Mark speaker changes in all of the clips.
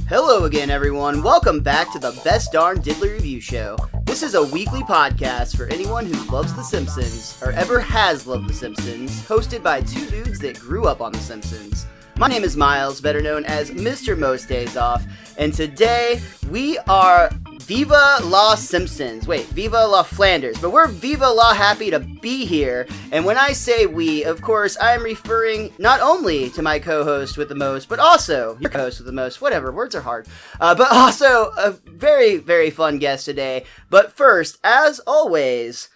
Speaker 1: Hello again, everyone. Welcome back to the Best Darn Diddly Review Show. This is a weekly podcast for anyone who loves The Simpsons, or ever has loved The Simpsons, hosted by two dudes that grew up on The Simpsons. My name is Miles, better known as Mr. Most Days Off, and today we are Viva la Simpsons. Wait, Viva la Flanders. But we're Viva la happy to be here. And when I say we, of course, I am referring not only to my co-host with the most, but also your co-host with the most. Whatever, words are hard. But also a very, very fun guest today. But first, as always,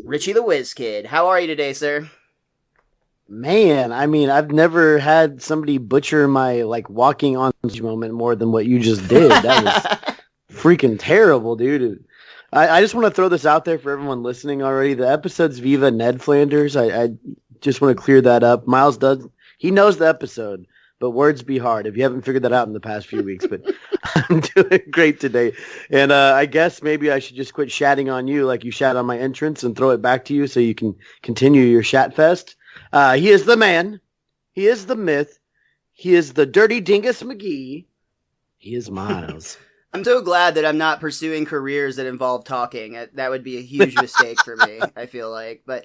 Speaker 1: Richie the Whiz Kid. How are you today, sir?
Speaker 2: Man, I mean, I've never had somebody butcher my, walking on stage moment more than what you just did. That was freaking terrible, dude. I just want to throw this out there for everyone listening already. The episode's Viva Ned Flanders. I just want to clear that up. Miles he knows the episode, but words be hard if you haven't figured that out in the past few weeks. But I'm doing great today. And I guess maybe I should just quit shatting on you like you shat on my entrance and throw it back to you so you can continue your shat fest. He is the man. He is the myth. He is the dirty dingus McGee. He is Miles.
Speaker 1: I'm so glad that I'm not pursuing careers that involve talking. That would be a huge mistake for me, I feel like. But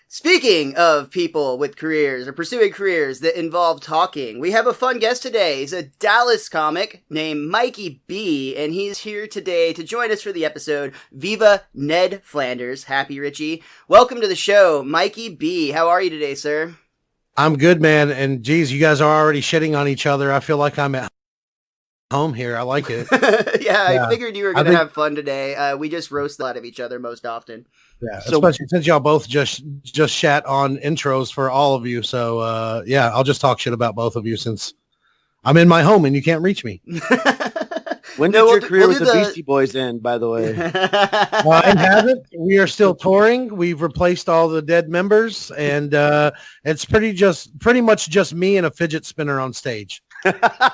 Speaker 1: speaking of people with careers or pursuing careers that involve talking, we have a fun guest today. He's a Dallas comic named Mikey B, and he's here today to join us for the episode Viva Ned Flanders. Happy, Richie. Welcome to the show, Mikey B. How are you today, sir?
Speaker 3: I'm good, man. And geez, you guys are already shitting on each other. I feel like I'm at home here. I like it.
Speaker 1: Yeah, I figured you were going to have fun today. We just roast a lot of each other most often.
Speaker 3: Yeah, especially since y'all both just chat on intros for all of you. So, yeah, I'll just talk shit about both of you since I'm in my home and you can't reach me.
Speaker 2: When did your career with the Beastie Boys end, by the way?
Speaker 3: It hasn't. We are still touring. We've replaced all the dead members, and it's pretty much just me and a fidget spinner on stage.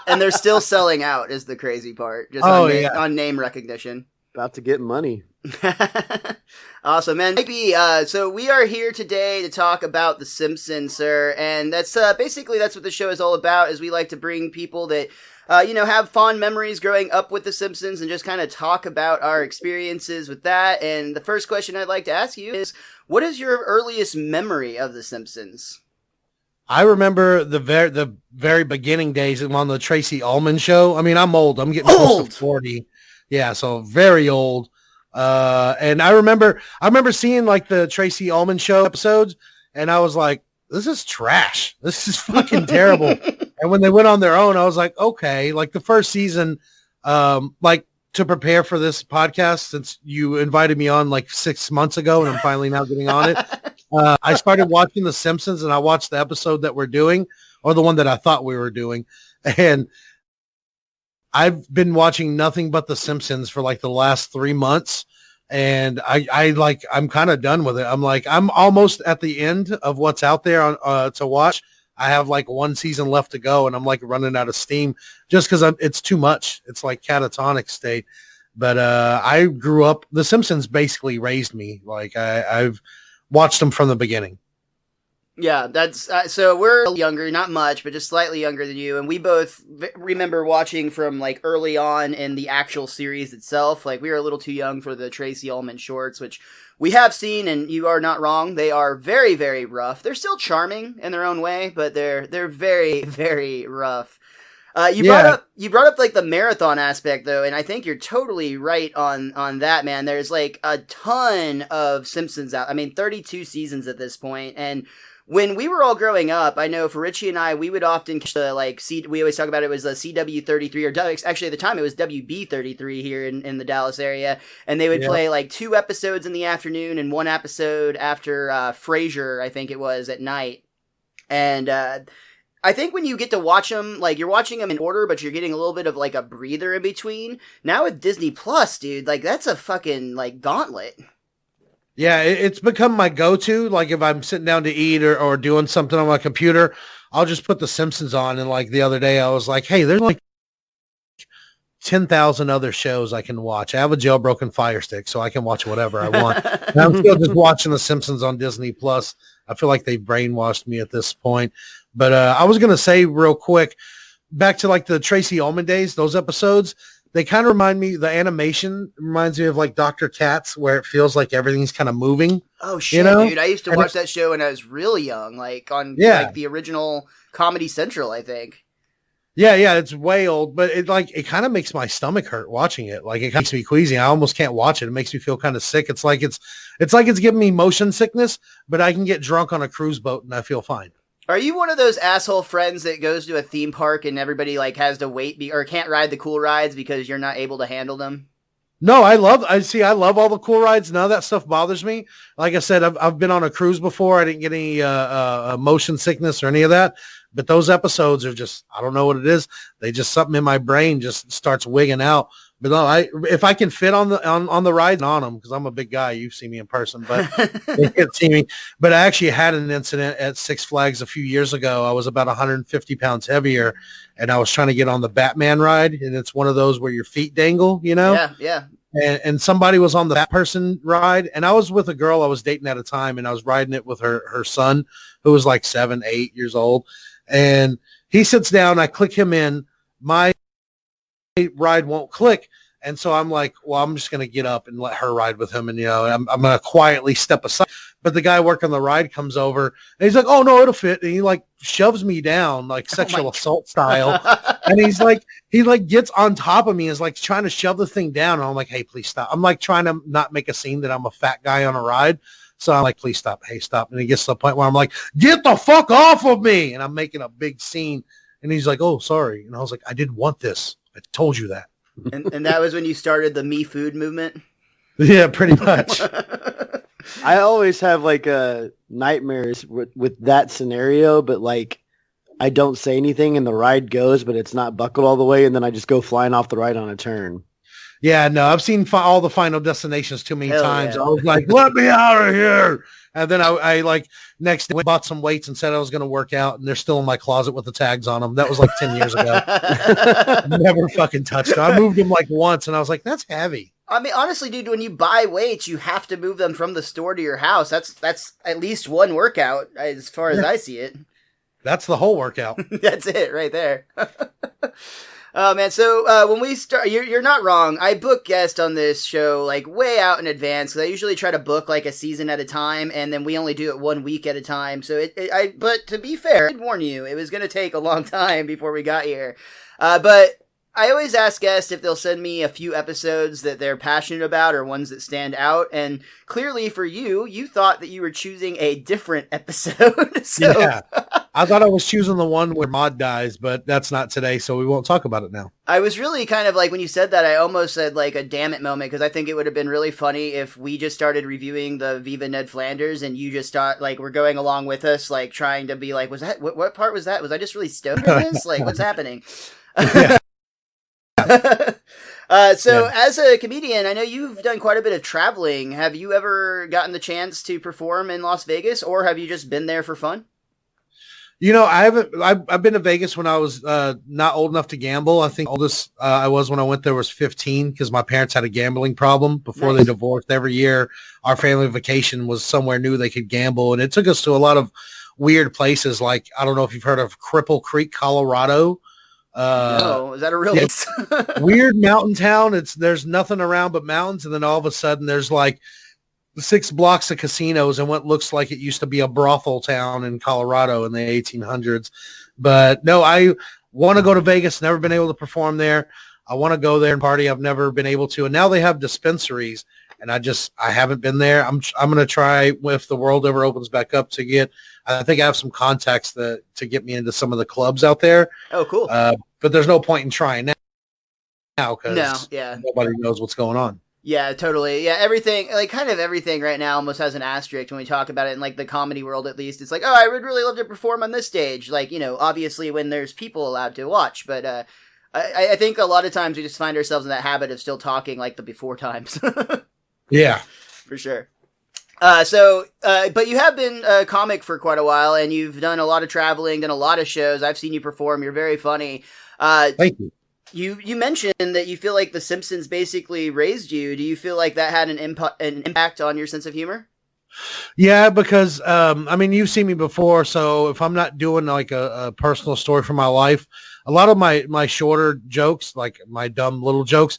Speaker 1: And they're still selling out is the crazy part. Just on name recognition.
Speaker 2: About to get money.
Speaker 1: Awesome, man. Maybe, so we are here today to talk about The Simpsons, sir. And that's basically that's what the show is all about, is we like to bring people that have fond memories growing up with The Simpsons and just kind of talk about our experiences with that. And the first question I'd like to ask you is, what is your earliest memory of The Simpsons?
Speaker 3: I remember the very beginning days on the Tracy Ullman show. I mean, I'm old. I'm getting close to 40. Yeah, so very old. And I remember seeing like the Tracy Ullman show episodes, and I was like, this is trash. This is fucking terrible. And when they went on their own, I was like, okay, like the first season, like to prepare for this podcast, since you invited me on like 6 months ago and I'm finally now getting on it. I started watching The Simpsons, and I watched the episode that we're doing, or the one that I thought we were doing. And I've been watching nothing but The Simpsons for like the last 3 months. And I'm kind of done with it. I'm almost at the end of what's out there on to watch. I have like one season left to go, and I'm like running out of steam just because it's too much. It's like catatonic state. But I grew up. The Simpsons basically raised me. Like I've watched them from the beginning.
Speaker 1: Yeah, that's so we're younger, not much, but just slightly younger than you, and we both remember watching from like early on in the actual series itself. Like we were a little too young for the Tracy Ullman shorts, which we have seen, and you are not wrong. They are very, very rough. They're still charming in their own way, but they're very, very rough. You brought up like the marathon aspect though, and I think you're totally right on that, man. There's like a ton of Simpsons out. I mean, 32 seasons at this point, and when we were all growing up, I know for Richie and I, we would often catch the we always talk about it was a CW33 or actually at the time it was WB33 here in the Dallas area, and they would play like 2 episodes in the afternoon and 1 episode after Frasier, I think it was, at night. And I think when you get to watch them, like you're watching them in order, but you're getting a little bit of like a breather in between. Now with Disney Plus, dude, like that's a fucking like gauntlet.
Speaker 3: Yeah, it's become my go-to. Like if I'm sitting down to eat or doing something on my computer, I'll just put The Simpsons on. And like the other day, I was like, hey, there's like 10,000 other shows I can watch. I have a jailbroken Fire Stick, so I can watch whatever I want. And I'm still just watching The Simpsons on Disney Plus. I feel like they've brainwashed me at this point. But I was going to say real quick, back to like the Tracy Ullman days, those episodes, they kind of remind me, the animation reminds me of like Dr. Katz, where it feels like everything's kind of moving.
Speaker 1: Oh shit, dude. I used to watch that show when I was really young, like on like the original Comedy Central, I think.
Speaker 3: Yeah, it's way old, but it kind of makes my stomach hurt watching it. Like it makes me queasy. I almost can't watch it. It makes me feel kind of sick. It's like it's giving me motion sickness, but I can get drunk on a cruise boat and I feel fine.
Speaker 1: Are you one of those asshole friends that goes to a theme park and everybody like has to wait or can't ride the cool rides because you're not able to handle them?
Speaker 3: No, I love all the cool rides. None of that stuff bothers me. Like I said, I've been on a cruise before. I didn't get any motion sickness or any of that. But those episodes are just, I don't know what it is. They just, something in my brain just starts wigging out. But no, if I can fit on the ride on them, because I'm a big guy, you've seen me in person, but they can't see me. But I actually had an incident at Six Flags a few years ago. I was about 150 pounds heavier, and I was trying to get on the Batman ride, and it's one of those where your feet dangle, you know?
Speaker 1: Yeah.
Speaker 3: And somebody was on the Bat Person ride, and I was with a girl I was dating at a time, and I was riding it with her son, who was like 7, 8 years old. And he sits down, I click him in, my ride won't click. And so I'm like, well, I'm just going to get up and let her ride with him. And, I'm going to quietly step aside. But the guy working the ride comes over and he's like, oh no, it'll fit. And he like shoves me down like sexual assault style. And he gets on top of me and is like trying to shove the thing down. And I'm like, hey, please stop. I'm like trying to not make a scene that I'm a fat guy on a ride. So I'm like, please stop. Hey, stop. And he gets to the point where I'm like, get the fuck off of me. And I'm making a big scene. And he's like, oh, sorry. And I was like, I didn't want this. I told you that.
Speaker 1: And that was when you started the Me Food movement?
Speaker 3: Yeah, pretty much.
Speaker 2: I always have like nightmares with that scenario, but like I don't say anything and the ride goes, but it's not buckled all the way. And then I just go flying off the ride on a turn.
Speaker 3: Yeah, no, I've seen all the Final Destinations too many times.
Speaker 1: Yeah.
Speaker 3: I was like, let me out of here. And then I like next day bought some weights and said I was going to work out, and they're still in my closet with the tags on them. That was like 10 years ago. Never fucking touched them. I moved them like once, and I was like, that's heavy.
Speaker 1: I mean, honestly, dude, when you buy weights, you have to move them from the store to your house. That's at least one workout as far as I see it.
Speaker 3: That's the whole workout.
Speaker 1: That's it right there. Oh man, so when we start, you're not wrong. I book guests on this show like way out in advance because I usually try to book like a season at a time, and then we only do it 1 week at a time. So but to be fair, I did warn you, it was going to take a long time before we got here. But I always ask guests if they'll send me a few episodes that they're passionate about or ones that stand out. And clearly for you thought that you were choosing a different episode. So.
Speaker 3: Yeah. I thought I was choosing the one where Maude dies, but that's not today, so we won't talk about it now.
Speaker 1: I was really kind of like, when you said that, I almost said like a damn it moment, because I think it would have been really funny if we just started reviewing the Viva Ned Flanders and you just thought like we're going along with us, like trying to be like, was that, what part was that? Was I just really stoned on this? Like, what's happening? As a comedian, I know you've done quite a bit of traveling. Have you ever gotten the chance to perform in Las Vegas, or have you just been there for fun?
Speaker 3: I've been to Vegas when I was not old enough to gamble. I think oldest I was when I went there was 15 because my parents had a gambling problem before they divorced. Every year, our family vacation was somewhere new they could gamble, and it took us to a lot of weird places. Like, I don't know if you've heard of Cripple Creek, Colorado.
Speaker 1: No, is that a real place?
Speaker 3: Weird mountain town. There's nothing around but mountains, and then all of a sudden there's like 6 blocks of casinos and what looks like it used to be a brothel town in Colorado in the 1800s. But no, I want to go to Vegas. Never been able to perform there. I want to go there and party. I've never been able to. And now they have dispensaries, and I haven't been there. I'm going to try if the world ever opens back up to get. I think I have some contacts to get me into some of the clubs out there.
Speaker 1: Oh, cool.
Speaker 3: But there's no point in trying now because
Speaker 1: nobody
Speaker 3: knows what's going on.
Speaker 1: Yeah, totally. Yeah, everything, like kind of everything right now almost has an asterisk when we talk about it in like the comedy world, at least. It's like, oh, I would really love to perform on this stage. Like, obviously when there's people allowed to watch. But I think a lot of times we just find ourselves in that habit of still talking like the before times.
Speaker 3: Yeah.
Speaker 1: For sure. But you have been a comic for quite a while, and you've done a lot of traveling, done a lot of shows. I've seen you perform. You're very funny.
Speaker 3: Thank you.
Speaker 1: You mentioned that you feel like The Simpsons basically raised you. Do you feel like that had an impact on your sense of humor?
Speaker 3: Yeah, because, you've seen me before, so if I'm not doing like a personal story from my life, a lot of my shorter jokes, like my dumb little jokes,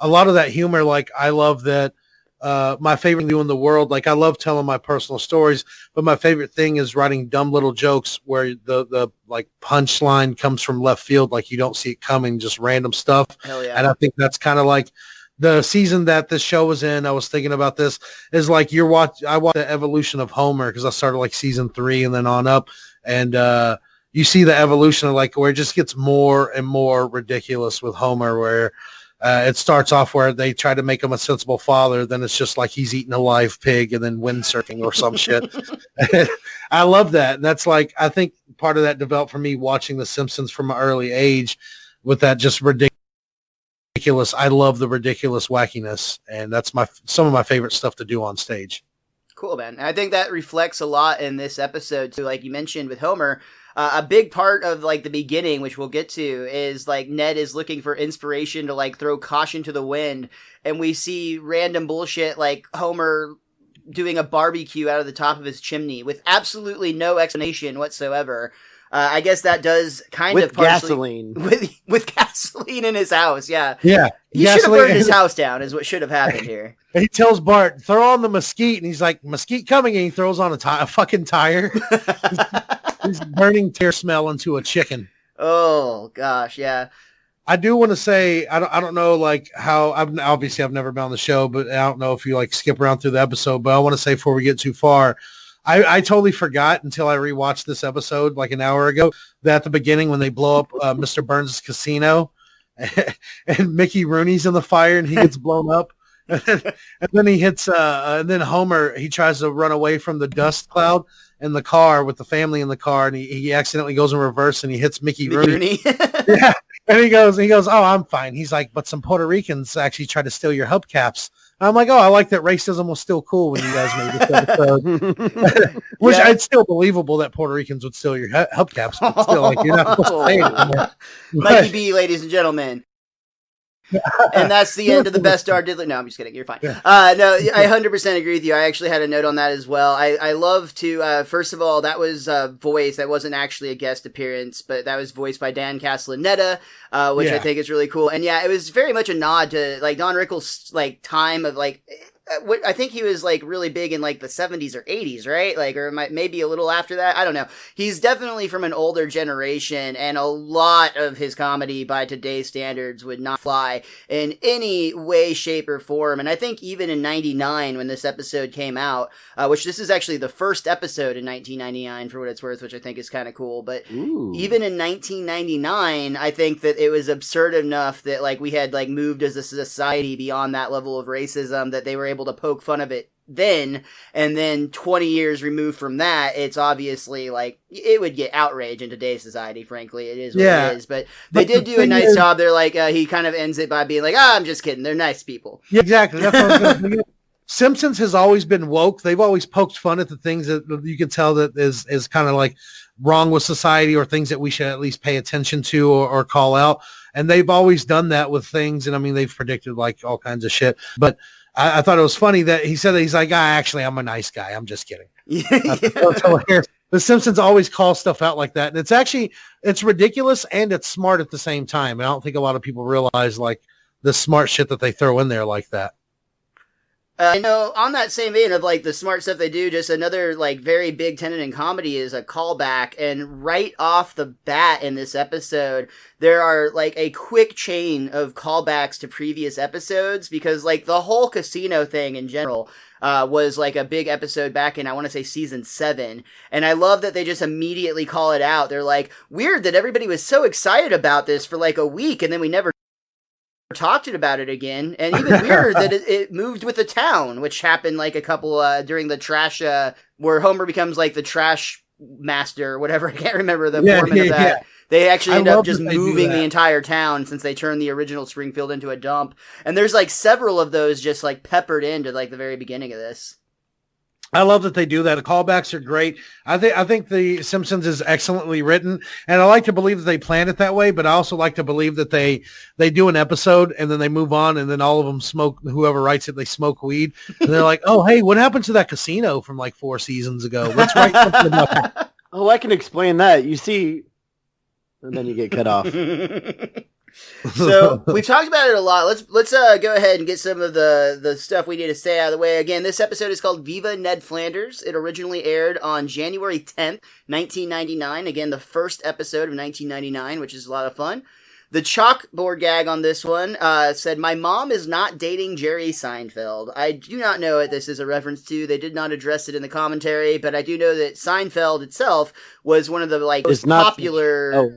Speaker 3: a lot of that humor, like I love that. My favorite thing in the world, like I love telling my personal stories, but my favorite thing is writing dumb little jokes where the like punchline comes from left field, like you don't see it coming, just random stuff.
Speaker 1: Hell yeah.
Speaker 3: And I think that's kind of like the season that this show was in. I was thinking about this is like I watched the evolution of Homer because I started like season 3 and then on up, and you see the evolution of like where it just gets more and more ridiculous with Homer, where it starts off where they try to make him a sensible father. Then it's just like he's eating a live pig and then windsurfing or some shit. I love that. And that's like, I think part of that developed for me watching The Simpsons from an early age with that just ridiculous. I love the ridiculous wackiness. And that's some of my favorite stuff to do on stage.
Speaker 1: Cool, man. I think that reflects a lot in this episode too. Like you mentioned with Homer, a big part of like the beginning, which we'll get to, is like Ned is looking for inspiration to like throw caution to the wind, and we see random bullshit like Homer doing a barbecue out of the top of his chimney with absolutely no explanation whatsoever. I guess that does kind
Speaker 2: with
Speaker 1: of partially,
Speaker 2: gasoline
Speaker 1: with gasoline in his house. Yeah,
Speaker 3: yeah.
Speaker 1: He should have burned his house down. Is what should have happened here.
Speaker 3: He tells Bart, "Throw on the mesquite," and he's like, "Mesquite coming," and he throws on a fucking tire. He's burning tear smell into a chicken.
Speaker 1: Oh gosh, yeah.
Speaker 3: I do want to say I don't know like how I've never been on the show, but I don't know if you like skip around through the episode. But I want to say before we get too far, I totally forgot until I rewatched this episode like an hour ago that at the beginning when they blow up Mr. Burns' casino and Mickey Rooney's in the fire and he gets blown up. And then he hits and then Homer, he tries to run away from the dust cloud in the car with the family in the car, and he accidentally goes in reverse and he hits Mickey Rooney. Yeah. And he goes, "Oh, I'm fine." He's like, "But some Puerto Ricans actually tried to steal your hubcaps." And I'm like, "Oh, I like that racism was still cool when you guys made this episode." Which it's still believable that Puerto Ricans would steal your hubcaps. But still, like, you're not supposed to say it anymore.
Speaker 1: Mikey B, ladies and gentlemen. And that's the end of the best star diddler. No, I'm just kidding. You're fine. No, I 100% agree with you. I actually had a note on that as well. I love to, first of all, that was voice. That wasn't actually a guest appearance, but that was voiced by Dan Castellaneta, which I think is really cool. And yeah, it was very much a nod to like Don Rickles' like time of like, I think he was like really big in like the 70s or 80s, right? Like, or maybe a little after that. I don't know. He's definitely from an older generation, and a lot of his comedy by today's standards would not fly in any way, shape, or form. And I think even in 99, when this episode came out, which this is actually the first episode in 1999 for what it's worth, which I think is kind of cool. But even in 1999, I think that it was absurd enough that like we had like moved as a society beyond that level of racism that they were able to poke fun of it then, and then 20 years removed from that, it's obviously like it would get outrage in today's society. Frankly, it is what it is. But they did do a nice job. They're like he kind of ends it by being like, I'm just kidding. They're nice people.
Speaker 3: Yeah, exactly. That's what I was gonna Simpsons has always been woke. They've always poked fun at the things that you can tell that is kind of like wrong with society or things that we should at least pay attention to or call out. And they've always done that with things. And I mean, they've predicted like all kinds of shit. But I thought it was funny that he said that he's like, actually, I'm a nice guy. I'm just kidding. That's hilarious. The Simpsons always call stuff out like that. And it's ridiculous and it's smart at the same time. And I don't think a lot of people realize like the smart shit that they throw in there like that.
Speaker 1: On that same vein of like the smart stuff they do, just another like very big tenet in comedy is a callback. And right off the bat in this episode, there are like a quick chain of callbacks to previous episodes because like the whole casino thing in general was like a big episode back in, I want to say season 7. And I love that they just immediately call it out. They're like, weird that everybody was so excited about this for like a week and then we never talked about it again, and even weirder that it moved with the town, which happened like a couple during the trash where Homer becomes like the trash master or whatever. I can't remember the format of that. Yeah. They actually end up just moving the entire town since they turned the original Springfield into a dump. And there's like several of those just like peppered into like the very beginning of this.
Speaker 3: I love that they do that. The callbacks are great. I think The Simpsons is excellently written, and I like to believe that they plan it that way, but I also like to believe that they do an episode and then they move on and then all of them smoke, whoever writes it, they smoke weed. And they're like, oh, hey, what happened to that casino from like 4 seasons ago? Let's write something about that.
Speaker 2: Oh, I can explain that. You see, and then you get cut off.
Speaker 1: So we've talked about it a lot. Let's go ahead and get some of the stuff we need to say out of the way. Again, this episode is called Viva Ned Flanders. It originally aired on January 10th, 1999. Again, the first episode of 1999, which is a lot of fun. The chalkboard gag on this one said, "My mom is not dating Jerry Seinfeld." I do not know what this is a reference to. They did not address it in the commentary, but I do know that Seinfeld itself was one of the most popular.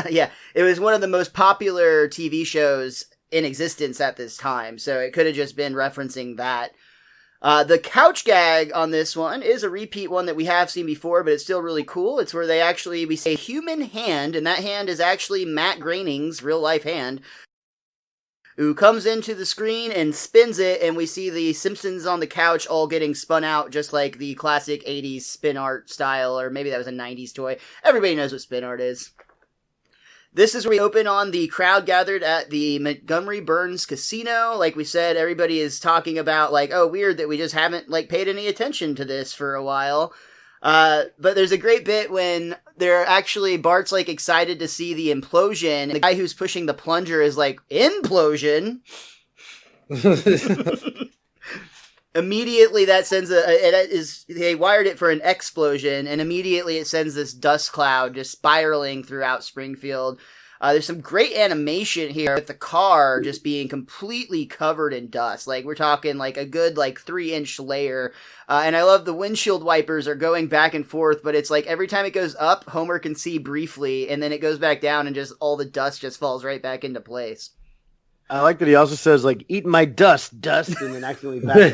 Speaker 1: Yeah, it was one of the most popular TV shows in existence at this time. So it could have just been referencing that. The couch gag on this one is a repeat one that we have seen before, but it's still really cool. It's where we say human hand, and that hand is actually Matt Groening's real life hand, who comes into the screen and spins it, and we see the Simpsons on the couch all getting spun out, just like the classic 80s spin art style, or maybe that was a 90s toy. Everybody knows what spin art is. This is where we open on the crowd gathered at the Montgomery Burns Casino. Like we said, everybody is talking about, like, oh, weird that we just haven't, like, paid any attention to this for a while. But there's a great bit when Bart's, like, excited to see the implosion. The guy who's pushing the plunger is like, implosion? Immediately that sends they wired it for an explosion, and immediately it sends this dust cloud just spiraling throughout Springfield. There's some great animation here with the car just being completely covered in dust. Like, we're talking like a good 3-inch layer. And I love the windshield wipers are going back and forth, but it's like every time it goes up, Homer can see briefly, and then it goes back down and just all the dust just falls right back into place.
Speaker 2: I like that he also says, like, eat my dust, and then accidentally back.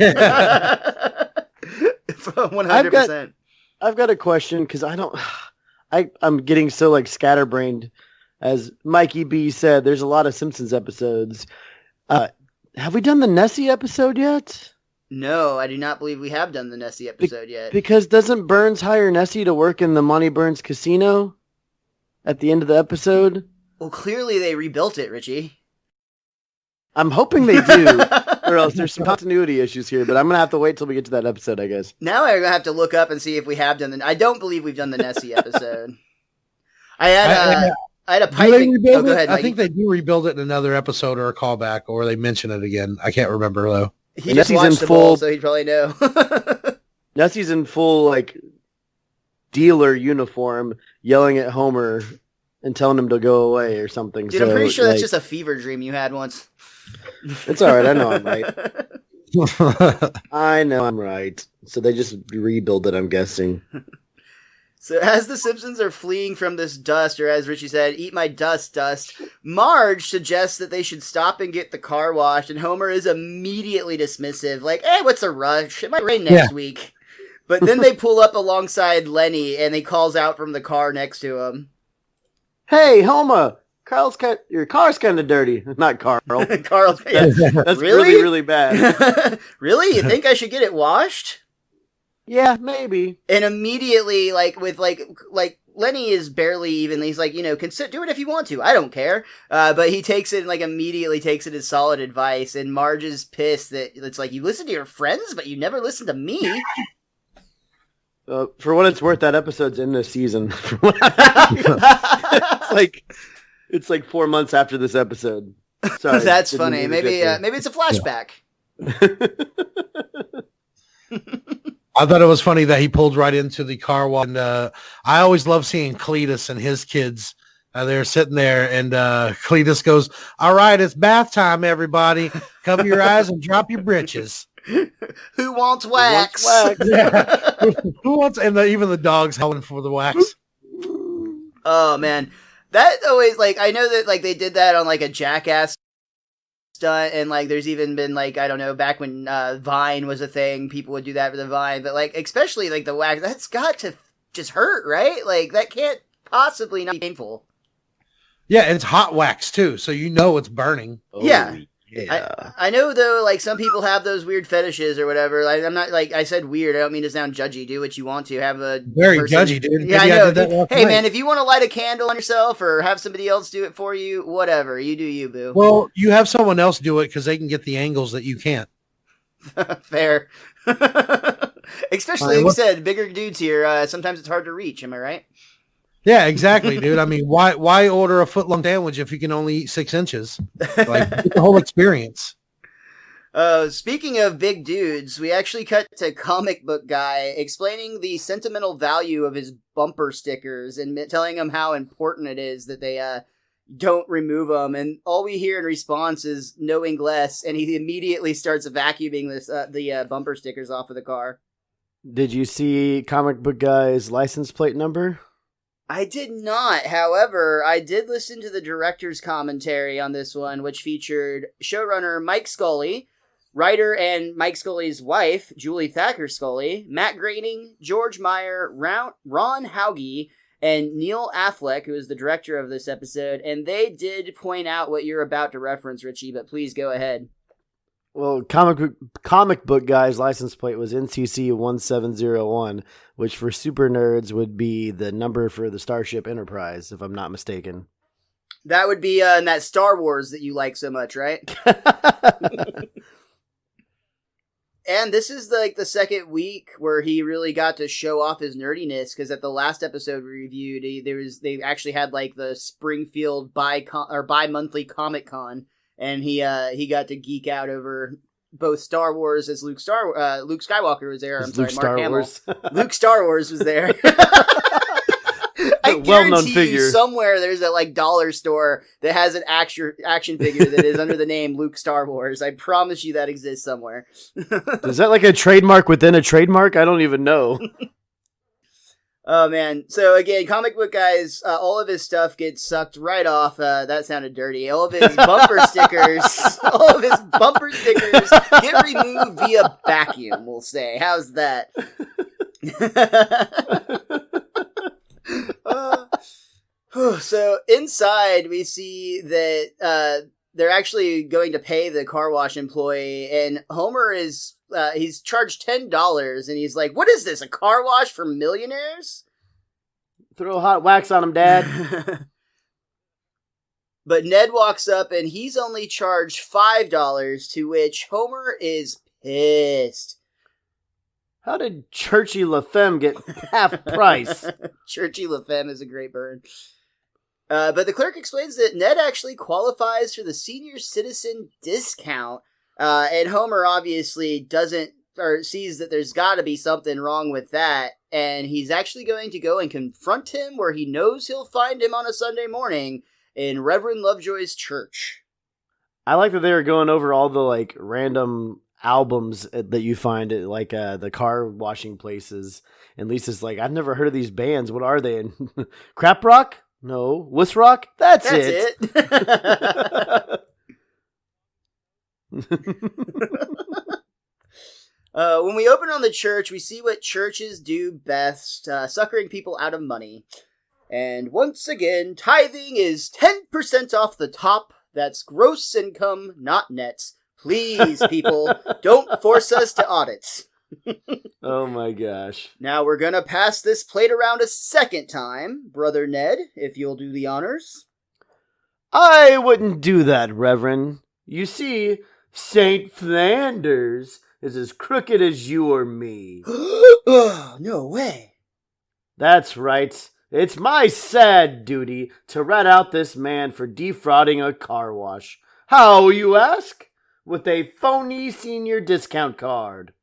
Speaker 1: 100%.
Speaker 2: I've got a question, because I'm getting so, like, scatterbrained. As Mikey B said, there's a lot of Simpsons episodes. Have we done the Nessie episode yet?
Speaker 1: No, I do not believe we have done the Nessie episode yet.
Speaker 2: Because doesn't Burns hire Nessie to work in the Monty Burns Casino at the end of the episode?
Speaker 1: Well, clearly they rebuilt it, Richie.
Speaker 2: I'm hoping they do, or else there's some continuity issues here, but I'm going to have to wait till we get to that episode, I guess.
Speaker 1: Now I'm going to have to look up and see if we have done I don't believe we've done the Nessie episode. I had a piping...
Speaker 3: Go
Speaker 1: ahead,
Speaker 3: I think they do rebuild it in another episode or a callback, or they mention it again. I can't remember, though.
Speaker 1: He just watched them all, so he'd probably know.
Speaker 2: Nessie's in full, like, dealer uniform, yelling at Homer and telling him to go away or something.
Speaker 1: Dude, I'm pretty sure that's just a fever dream you had once.
Speaker 2: It's all right. I know I'm right. I know I'm right. So they just rebuild it, I'm guessing.
Speaker 1: So as the Simpsons are fleeing from this dust, or as Richie said, eat my dust, Marge suggests that they should stop and get the car washed, and Homer is immediately dismissive, like, what's a rush? It might rain next week. But then they pull up alongside Lenny, and he calls out from the car next to him.
Speaker 2: Hey, Homer! Your car's kind of dirty. Not Carl.
Speaker 1: Carl's,
Speaker 2: that's really, really bad.
Speaker 1: Really? You think I should get it washed?
Speaker 2: Yeah, maybe.
Speaker 1: And immediately, Lenny is barely even, he's like, do it if you want to. I don't care. But he takes it and, immediately takes it as solid advice. And Marge is pissed that it's like, you listen to your friends, but you never listen to me.
Speaker 2: For what it's worth, that episode's in this season. It's like 4 months after this episode. Sorry,
Speaker 1: that's funny. Maybe it's a flashback.
Speaker 3: I thought it was funny that he pulled right into the car wash. And I always love seeing Cletus and his kids. They're sitting there, and Cletus goes, "All right, it's bath time, everybody. Cover your eyes and drop your britches."
Speaker 1: Who wants wax?
Speaker 2: Who wants wax?
Speaker 3: Yeah. Who wants? And even the dog's howling for the wax.
Speaker 1: Oh man, that always I know that they did that on a Jackass stunt, and there's even been I don't know, back when Vine was a thing, people would do that for the Vine, but especially the wax, that's got to just hurt, right? That can't possibly not be painful.
Speaker 3: Yeah, and it's hot wax too, so it's burning.
Speaker 1: Yeah. I know though, some people have those weird fetishes or whatever. I'm not I said weird. I don't mean to sound judgy. Do what you want to. Have a
Speaker 3: very judgy, dude.
Speaker 1: Yeah, I know. Hey, man, if you want to light a candle on yourself or have somebody else do it for you, whatever. You do you, boo.
Speaker 3: Well, you have someone else do it because they can get the angles that you can't.
Speaker 1: Fair. Especially, like I said, bigger dudes here. Sometimes it's hard to reach. Am I right?
Speaker 3: Yeah, exactly, dude. I mean, why order a foot long sandwich if you can only eat 6 inches? Like, get the whole experience.
Speaker 1: Speaking of big dudes, we actually cut to Comic Book Guy explaining the sentimental value of his bumper stickers and telling him how important it is that they don't remove them. And all we hear in response is no inglés, and he immediately starts vacuuming the bumper stickers off of the car.
Speaker 2: Did you see Comic Book Guy's license plate number?
Speaker 1: I did not. However, I did listen to the director's commentary on this one, which featured showrunner Mike Scully, writer and Mike Scully's wife, Julie Thacker Scully, Matt Groening, George Meyer, Ron Hauge, and Neil Affleck, who is the director of this episode, and they did point out what you're about to reference, Richie, but please go ahead.
Speaker 2: Well, Comic Book Guy's license plate was NCC 1701, which for super nerds would be the number for the Starship Enterprise, if I'm not mistaken.
Speaker 1: That would be in that Star Wars that you like so much, right? And this is like the second week where he really got to show off his nerdiness, because at the last episode we reviewed, they actually had like the Springfield bi-monthly Comic Con, and he got to geek out over both Star Wars as Luke Skywalker was there. Mark Hamill. Luke Star Wars was there. I guarantee you somewhere there's a like dollar store that has an action figure that is under the name Luke Star Wars. I promise you that exists somewhere.
Speaker 2: Is that like a trademark within a trademark? I don't even know.
Speaker 1: Oh man. So again, Comic Book Guys, all of his stuff gets sucked right off. That sounded dirty. All of his bumper stickers, get removed via vacuum, we'll say. How's that? So inside we see that they're actually going to pay the car wash employee, and Homer is he's charged $10, and he's like, "What is this? A car wash for millionaires?"
Speaker 2: Throw hot wax on him, Dad.
Speaker 1: But Ned walks up, and he's only charged $5, to which Homer is pissed.
Speaker 2: How did Churchy LaFemme get half price?
Speaker 1: Churchy LaFemme is a great burn. But the clerk explains that Ned actually qualifies for the senior citizen discount. And Homer obviously sees that there's got to be something wrong with that. And he's actually going to go and confront him where he knows he'll find him on a Sunday morning in Reverend Lovejoy's church.
Speaker 2: I like that they were going over all the like random albums that you find at like the car washing places, and Lisa's like, I've never heard of these bands. What are they? And Crap Rock? No. Wuss Rock? That's it.
Speaker 1: When we open on the church, we see what churches do best, suckering people out of money. And once again, tithing is 10% off the top. That's gross income, not nets. Please, people, don't force us to audits.
Speaker 2: Oh my gosh.
Speaker 1: Now we're gonna pass this plate around a second time. Brother Ned, if you'll do the honors.
Speaker 2: I wouldn't do that, Reverend. You see, St. Flanders is as crooked as you or me.
Speaker 1: Oh, no way.
Speaker 2: That's right. It's my sad duty to rat out this man for defrauding a car wash. How, you ask? With a phony senior discount card.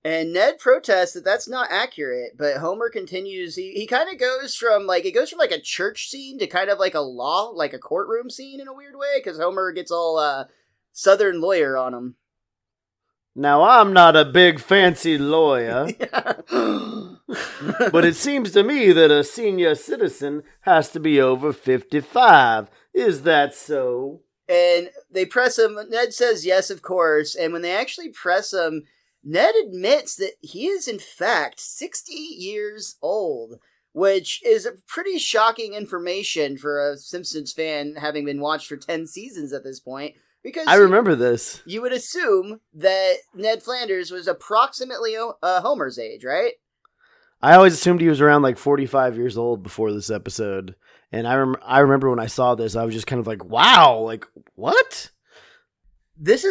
Speaker 1: And Ned protests that that's not accurate, but Homer continues. He kind of goes from like a church scene to kind of like a courtroom scene in a weird way, because Homer gets all Southern lawyer on him.
Speaker 2: Now, I'm not a big fancy lawyer, but it seems to me that a senior citizen has to be over 55. Is that so?
Speaker 1: And they press him. Ned says yes, of course. And when they actually press him, Ned admits that he is, in fact, 60 years old, which is a pretty shocking information for a Simpsons fan having been watched for 10 seasons at this point. Because
Speaker 2: I remember this.
Speaker 1: You would assume that Ned Flanders was approximately Homer's age, right?
Speaker 2: I always assumed he was around like 45 years old before this episode. And I remember when I saw this, I was just kind of like, wow, like, what?
Speaker 1: This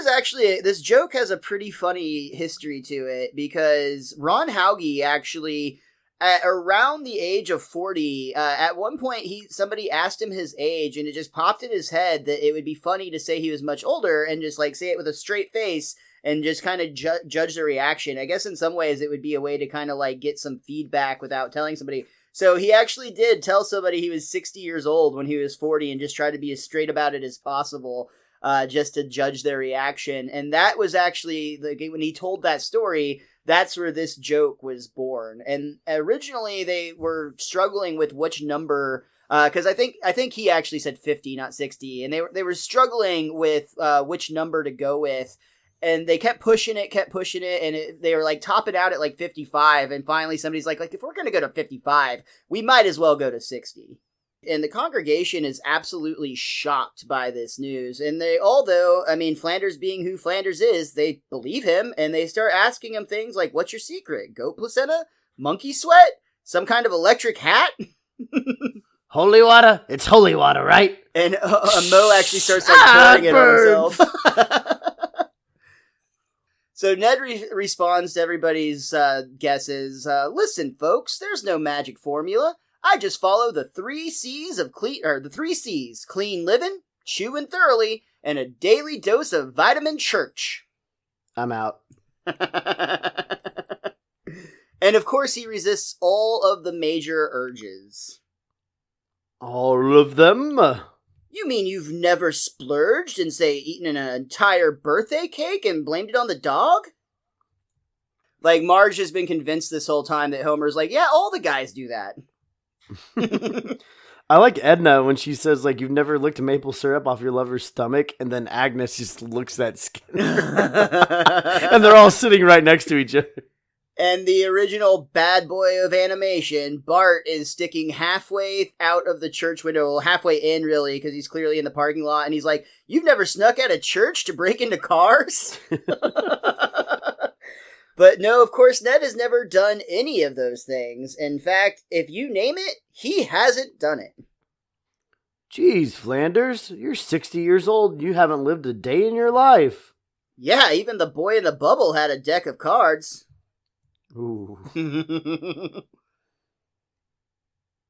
Speaker 1: joke has a pretty funny history to it, because Ron Hauge actually at around the age of 40, at one point somebody asked him his age, and it just popped in his head that it would be funny to say he was much older and just like say it with a straight face and just kind of judge the reaction. I guess in some ways it would be a way to kind of like get some feedback without telling somebody. So he actually did tell somebody he was 60 years old when he was 40 and just tried to be as straight about it as possible, just to judge their reaction. And that was actually, like, when he told that story, that's where this joke was born. And originally they were struggling with which number, because I think he actually said 50, not 60, and they were struggling with which number to go with. And they kept pushing it, and they were like topping out at like 55. And finally somebody's like, if we're going to go to 55, we might as well go to 60. And the congregation is absolutely shocked by this news. And Flanders being who Flanders is, they believe him, and they start asking him things like, what's your secret? Goat placenta? Monkey sweat? Some kind of electric hat?
Speaker 2: Holy water? It's holy water, right?
Speaker 1: And Mo actually starts like pouring it on himself. So Ned responds to everybody's guesses. Listen, folks, there's no magic formula. I just follow the 3 C's of the 3 C's: clean living, chewing thoroughly, and a daily dose of vitamin church.
Speaker 2: I'm out.
Speaker 1: And of course he resists all of the major urges.
Speaker 2: All of them?
Speaker 1: You mean you've never splurged and, say, eaten an entire birthday cake and blamed it on the dog? Like, Marge has been convinced this whole time that Homer's like, yeah, all the guys do that.
Speaker 2: I like Edna when she says, like, you've never licked maple syrup off your lover's stomach, and then Agnes just looks at Skinner. And they're all sitting right next to each other.
Speaker 1: And the original bad boy of animation, Bart, is sticking halfway out of the church window, well, halfway in, really, because he's clearly in the parking lot, and he's like, you've never snuck out of church to break into cars? But no, of course, Ned has never done any of those things. In fact, if you name it, he hasn't done it.
Speaker 2: Jeez, Flanders, you're 60 years old. You haven't lived a day in your life.
Speaker 1: Yeah, even the boy in the bubble had a deck of cards.
Speaker 2: Ooh.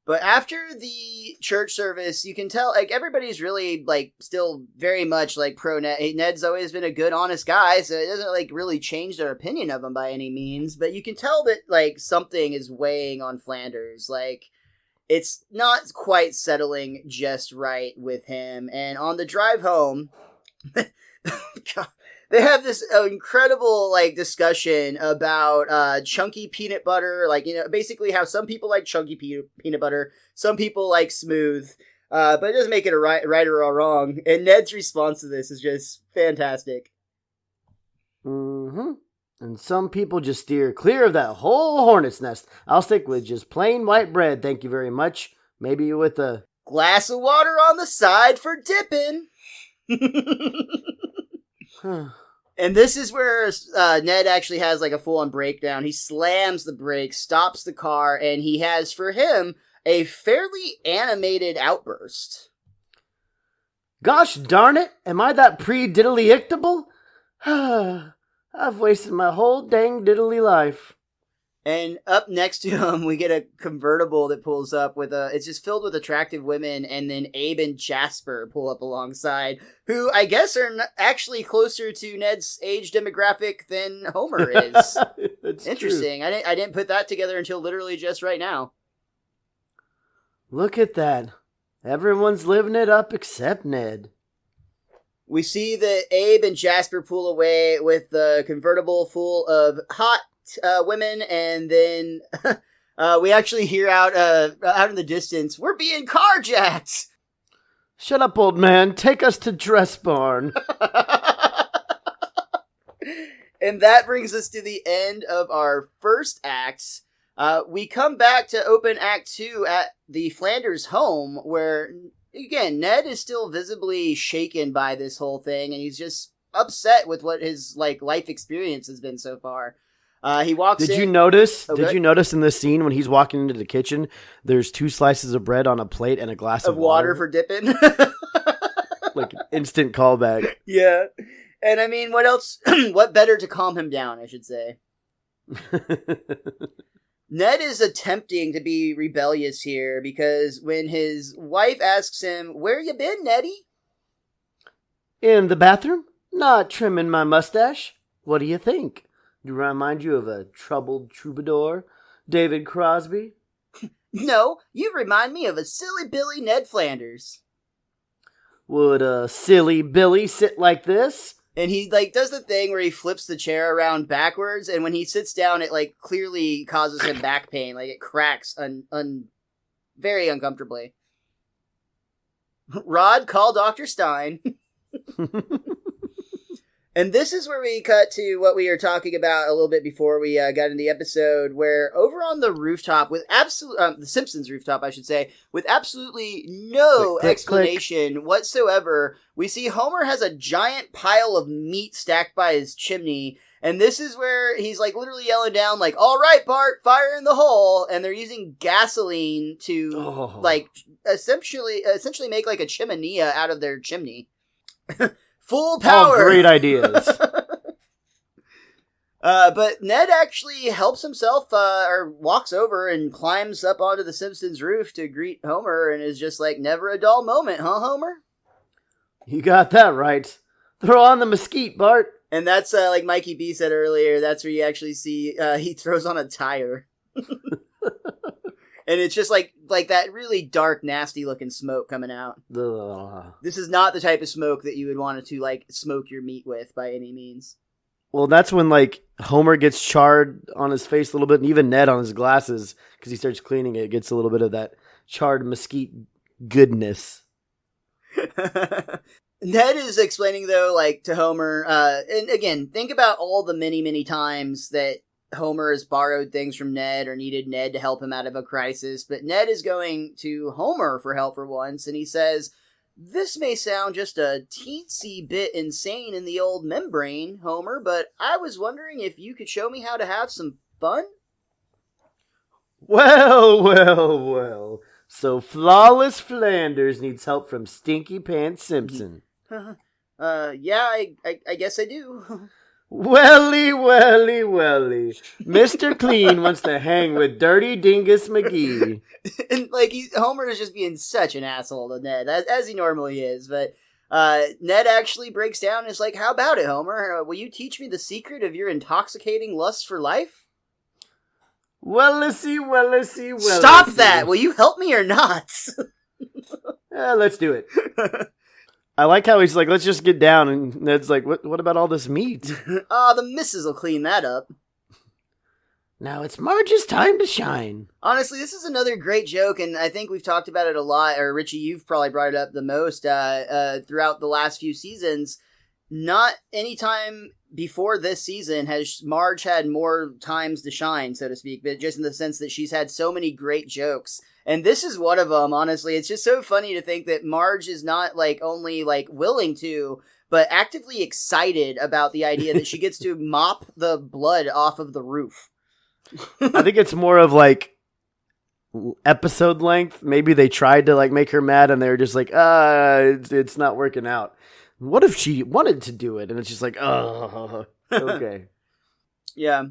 Speaker 1: But after the church service, you can tell, like, everybody's really, like, still very much, like, pro Ned. Ned's always been a good, honest guy, so it doesn't, like, really change their opinion of him by any means. But you can tell that, like, something is weighing on Flanders. Like, it's not quite settling just right with him. And on the drive home, God, they have this incredible, like, discussion about chunky peanut butter, like, you know, basically how some people like chunky peanut butter, some people like smooth, but it doesn't make it a right or a wrong. And Ned's response to this is just fantastic.
Speaker 2: Mm-hmm. And some people just steer clear of that whole hornet's nest. I'll stick with just plain white bread, thank you very much. Maybe with a
Speaker 1: glass of water on the side for dipping. And this is where Ned actually has like a full-on breakdown. He slams the brakes, stops the car, and he has for him a fairly animated outburst.
Speaker 2: Gosh darn it, am I that pre-diddly-ictable? I've wasted my whole dang diddly life.
Speaker 1: And up next to him, we get a convertible that pulls up with it's just filled with attractive women, and then Abe and Jasper pull up alongside, who I guess are actually closer to Ned's age demographic than Homer is.
Speaker 2: That's
Speaker 1: interesting.
Speaker 2: True.
Speaker 1: I didn't put that together until literally just right now.
Speaker 2: Look at that. Everyone's living it up except Ned.
Speaker 1: We see that Abe and Jasper pull away with the convertible full of hot women, and then we actually hear out in the distance, we're being carjacked!
Speaker 2: Shut up, old man. Take us to Dress Barn.
Speaker 1: And that brings us to the end of our first act. We come back to open Act 2 at the Flanders home, where, again, Ned is still visibly shaken by this whole thing, and he's just upset with what his life experience has been so far. He walks in.
Speaker 2: Did you notice in this scene when he's walking into the kitchen, there's 2 slices of bread on a plate and a glass of
Speaker 1: water for dipping?
Speaker 2: Like an instant callback.
Speaker 1: Yeah. And I mean, what else? What better to calm him down, I should say. Ned is attempting to be rebellious here because when his wife asks him, "Where you been, Neddy?"
Speaker 2: In the bathroom? Not trimming my mustache. What do you think? Do I remind you of a troubled troubadour? David Crosby?
Speaker 1: No, you remind me of a silly Billy Ned Flanders.
Speaker 2: Would a silly Billy sit like this?
Speaker 1: And he, does the thing where he flips the chair around backwards, and when he sits down, it, clearly causes him back pain. It cracks very uncomfortably. Rod, call Dr. Stein. And this is where we cut to what we were talking about a little bit before we got in the episode, where over on the rooftop, with the Simpsons rooftop, I should say, with absolutely no explanation whatsoever, we see Homer has a giant pile of meat stacked by his chimney, and this is where he's literally yelling down, "All right, Bart, fire in the hole," and they're using gasoline to essentially make a chimenea out of their chimney. Full power!
Speaker 2: All great ideas.
Speaker 1: But Ned actually helps himself, or walks over and climbs up onto the Simpsons roof to greet Homer and is just never a dull moment, huh, Homer?
Speaker 2: You got that right. Throw on the mesquite, Bart.
Speaker 1: And that's, like Mikey B said earlier, that's where you actually see he throws on a tire. And it's just like that really dark, nasty-looking smoke coming out.
Speaker 2: Ugh.
Speaker 1: This is not the type of smoke that you would want to, smoke your meat with by any means.
Speaker 2: Well, that's when, Homer gets charred on his face a little bit, and even Ned on his glasses, because he starts cleaning it, gets a little bit of that charred mesquite goodness.
Speaker 1: Ned is explaining, though, to Homer, and again, think about all the many, many times that Homer has borrowed things from Ned or needed Ned to help him out of a crisis, but Ned is going to Homer for help for once, and he says, "This may sound just a teensy bit insane in the old membrane, Homer, but I was wondering if you could show me how to have some fun?"
Speaker 2: Well. So Flawless Flanders needs help from Stinky Pants Simpson.
Speaker 1: Yeah, I guess I do.
Speaker 2: Welly. Mr. Clean wants to hang with Dirty Dingus McGee.
Speaker 1: And, Homer is just being such an asshole to Ned, as he normally is, but Ned actually breaks down and is like, "How about it, Homer? Will you teach me the secret of your intoxicating lust for life?"
Speaker 2: Wellissy.
Speaker 1: Stop that! Will you help me or not?
Speaker 2: Let's do it. I like how he's like, "Let's just get down," and Ned's like, what about all this meat?
Speaker 1: The missus will clean that up.
Speaker 2: Now it's Marge's time to shine.
Speaker 1: Honestly, this is another great joke, and I think we've talked about it a lot, or Richie, you've probably brought it up the most throughout the last few seasons. Not any time before this season has Marge had more times to shine, so to speak, but just in the sense that she's had so many great jokes. And this is one of them, honestly. It's just so funny to think that Marge is not, only, willing to, but actively excited about the idea that she gets to mop the blood off of the roof.
Speaker 2: I think it's more of, episode length. Maybe they tried to, make her mad, and they were just like, it's not working out. What if she wanted to do it? And it's just like, oh, okay.
Speaker 1: Yeah.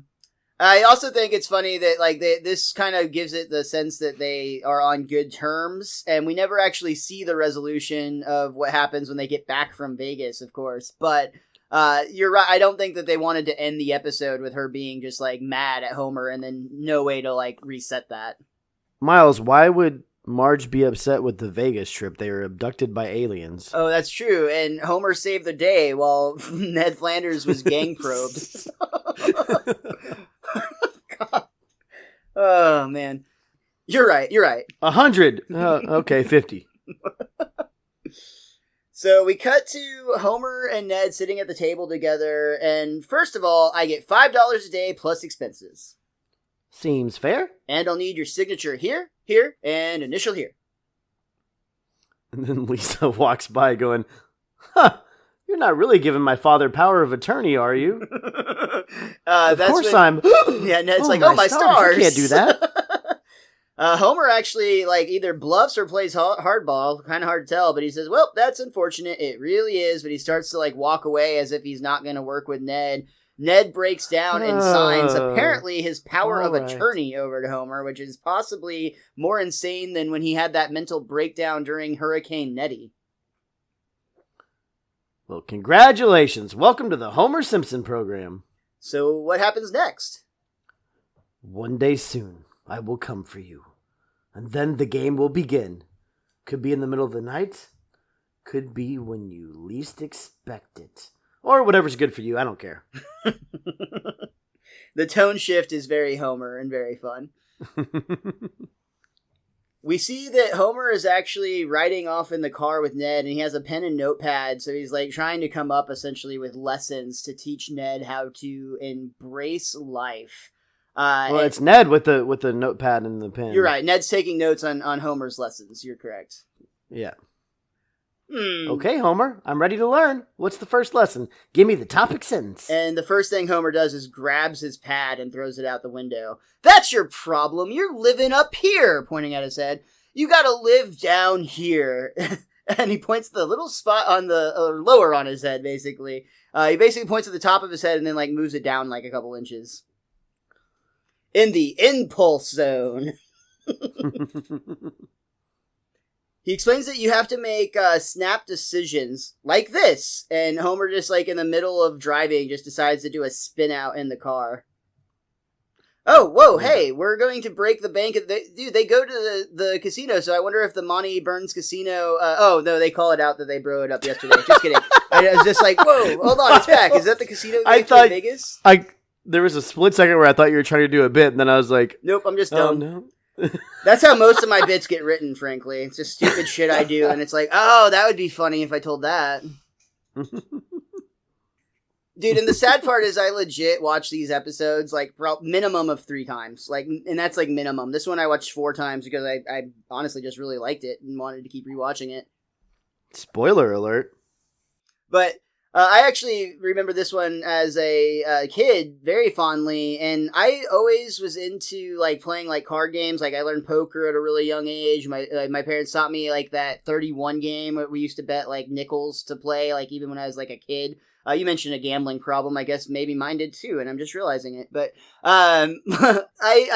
Speaker 1: I also think it's funny that, this kind of gives it the sense that they are on good terms, and we never actually see the resolution of what happens when they get back from Vegas, of course. But you're right. I don't think that they wanted to end the episode with her being just, mad at Homer and then no way to, reset that.
Speaker 2: Miles, why would Marge be upset with the Vegas trip? They were abducted by aliens.
Speaker 1: Oh, that's true. And Homer saved the day while Ned Flanders was gang probed. God. Oh, man. You're right.
Speaker 2: 100. Okay, 50.
Speaker 1: So we cut to Homer and Ned sitting at the table together. And first of all, I get $5 a day plus expenses.
Speaker 2: Seems fair.
Speaker 1: And I'll need your signature here, and initial here.
Speaker 2: And then Lisa walks by going, you're not really giving my father power of attorney, are you? Of course I'm.
Speaker 1: Yeah, Ned's my stars.
Speaker 2: You can't do that.
Speaker 1: Homer actually, either bluffs or plays hardball. Kind of hard to tell, but he says, well, that's unfortunate. It really is. But he starts to, walk away as if he's not going to work with Ned. Ned breaks down and signs apparently his power of
Speaker 2: right.
Speaker 1: attorney over to Homer, which is possibly more insane than when he had that mental breakdown during Hurricane Nettie.
Speaker 2: Well, congratulations. Welcome to the Homer Simpson program.
Speaker 1: So what happens next?
Speaker 2: One day soon, I will come for you. And then the game will begin. Could be in the middle of the night. Could be when you least expect it. Or whatever's good for you. I don't care.
Speaker 1: The tone shift is very Homer and very fun. We see that Homer is actually riding off in the car with Ned, and he has a pen and notepad, so he's like trying to come up essentially with lessons to teach Ned how to embrace life.
Speaker 2: Well, it's Ned with the notepad and the pen.
Speaker 1: You're right. Ned's taking notes on Homer's lessons. You're correct.
Speaker 2: Yeah. Okay, Homer, I'm ready to learn. What's the first lesson? Give me the topic sentence.
Speaker 1: And the first thing Homer does is grabs his pad and throws it out the window. That's your problem. You're living up here, pointing at his head. You gotta live down here. And he points to the little spot on the lower on his head, basically. He basically points at the top of his head and then like moves it down like a couple inches. In the impulse zone. He explains that you have to make snap decisions like this. And Homer just like in the middle of driving just decides to do a spin out in the car. Oh, whoa, hey, we're going to break the bank. Dude, they go to the casino, so I wonder if the Monty Burns Casino... oh, no, they call it out that they blew it up yesterday. Just kidding. I was just like, whoa, hold on, it's back. Is that the casino in Vegas?
Speaker 2: There was a split second where I thought you were trying to do a bit, and then I was like...
Speaker 1: Nope, I'm just dumb.
Speaker 2: No.
Speaker 1: That's how most of my bits get written, frankly. It's just stupid shit I do, and it's like, oh, that would be funny if I told that. Dude, and the sad part is I legit watch these episodes, like, minimum of 3 times. Like, and that's, like, minimum. This one I watched 4 times because I honestly just really liked it and wanted to keep rewatching it.
Speaker 2: Spoiler alert.
Speaker 1: But I actually remember this one as a kid very fondly, and I always was into, like, playing, like, card games. Like, I learned poker at a really young age. My parents taught me, like, that 31 game where we used to bet, like, nickels to play, like, even when I was, like, a kid. You mentioned a gambling problem. I guess maybe mine did too, and I'm just realizing it. But I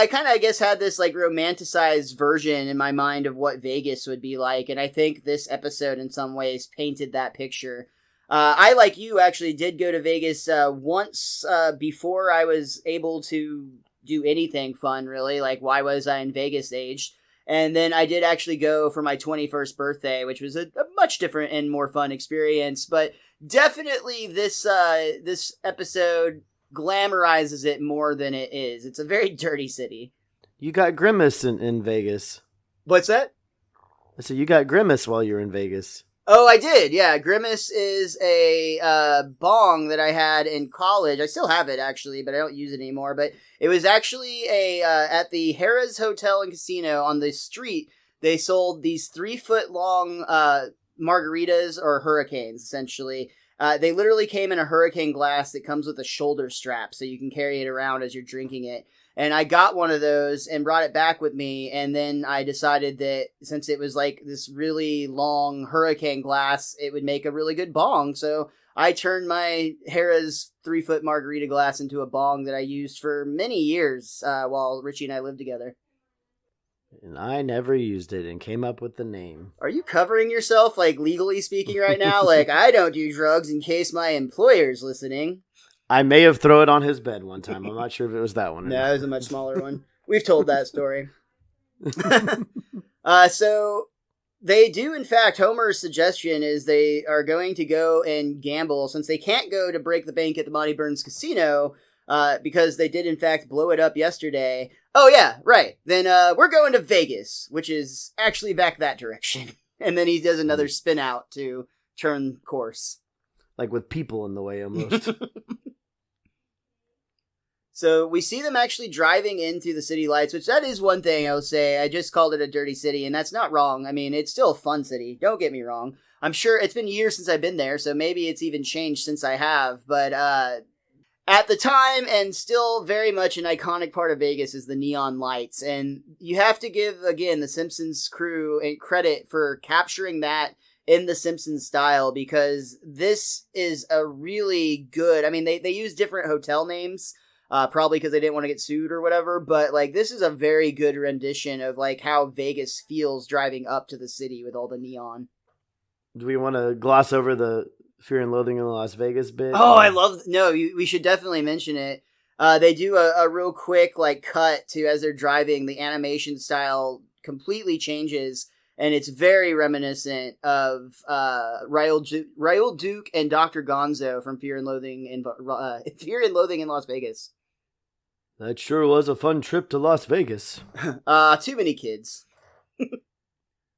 Speaker 1: kind of, I guess, had this like romanticized version in my mind of what Vegas would be like, and I think this episode in some ways painted that picture. I, like you, actually did go to Vegas once before I was able to do anything fun, really. Like, why was I in Vegas aged? And then I did actually go for my 21st birthday, which was a much different and more fun experience. But definitely this episode glamorizes it more than it is. It's a very dirty city.
Speaker 2: You got Grimace in Vegas.
Speaker 1: What's that?
Speaker 2: I said you got Grimace while you're in Vegas.
Speaker 1: Oh, I did. Yeah, Grimace is a bong that I had in college. I still have it, actually, but I don't use it anymore. But it was actually at the Harrah's Hotel and Casino on the street. They sold these 3-foot-long margaritas or hurricanes, essentially. They literally came in a hurricane glass that comes with a shoulder strap, so you can carry it around as you're drinking it. And I got one of those and brought it back with me, and then I decided that since it was like this really long hurricane glass, it would make a really good bong. So I turned my Harrah's 3-foot margarita glass into a bong that I used for many years while Richie and I lived together.
Speaker 2: And I never used it and came up with the name.
Speaker 1: Are you covering yourself, like, legally speaking right now? Like, I don't do drugs in case my employer's listening.
Speaker 2: I may have thrown it on his bed one time. I'm not sure if it was that one.
Speaker 1: No, it was a much smaller one. We've told that story. So they do, in fact, Homer's suggestion is they are going to go and gamble since they can't go to break the bank at the Monty Burns Casino because they did, in fact, blow it up yesterday. Oh, yeah, right. Then we're going to Vegas, which is actually back that direction. And then he does another spin out to turn course.
Speaker 2: Like with people in the way almost.
Speaker 1: So we see them actually driving into the city lights, which that is one thing I'll say. I just called it a dirty city, and that's not wrong. I mean, it's still a fun city. Don't get me wrong. I'm sure it's been years since I've been there, so maybe it's even changed since I have. But at the time, and still very much an iconic part of Vegas, is the neon lights. And you have to give, again, the Simpsons crew credit for capturing that in the Simpsons style, because this is a really good, I mean, they use different hotel names, probably because they didn't want to get sued or whatever, but like this is a very good rendition of like how Vegas feels driving up to the city with all the neon.
Speaker 2: Do we want to gloss over the Fear and Loathing in Las Vegas bit?
Speaker 1: Oh, I love, no, we should definitely mention it. They do a real quick like cut to as they're driving, the animation style completely changes, and it's very reminiscent of Raoul Duke and Dr. Gonzo from Fear and Loathing in Las Vegas.
Speaker 2: That sure was a fun trip to Las Vegas.
Speaker 1: Too many kids.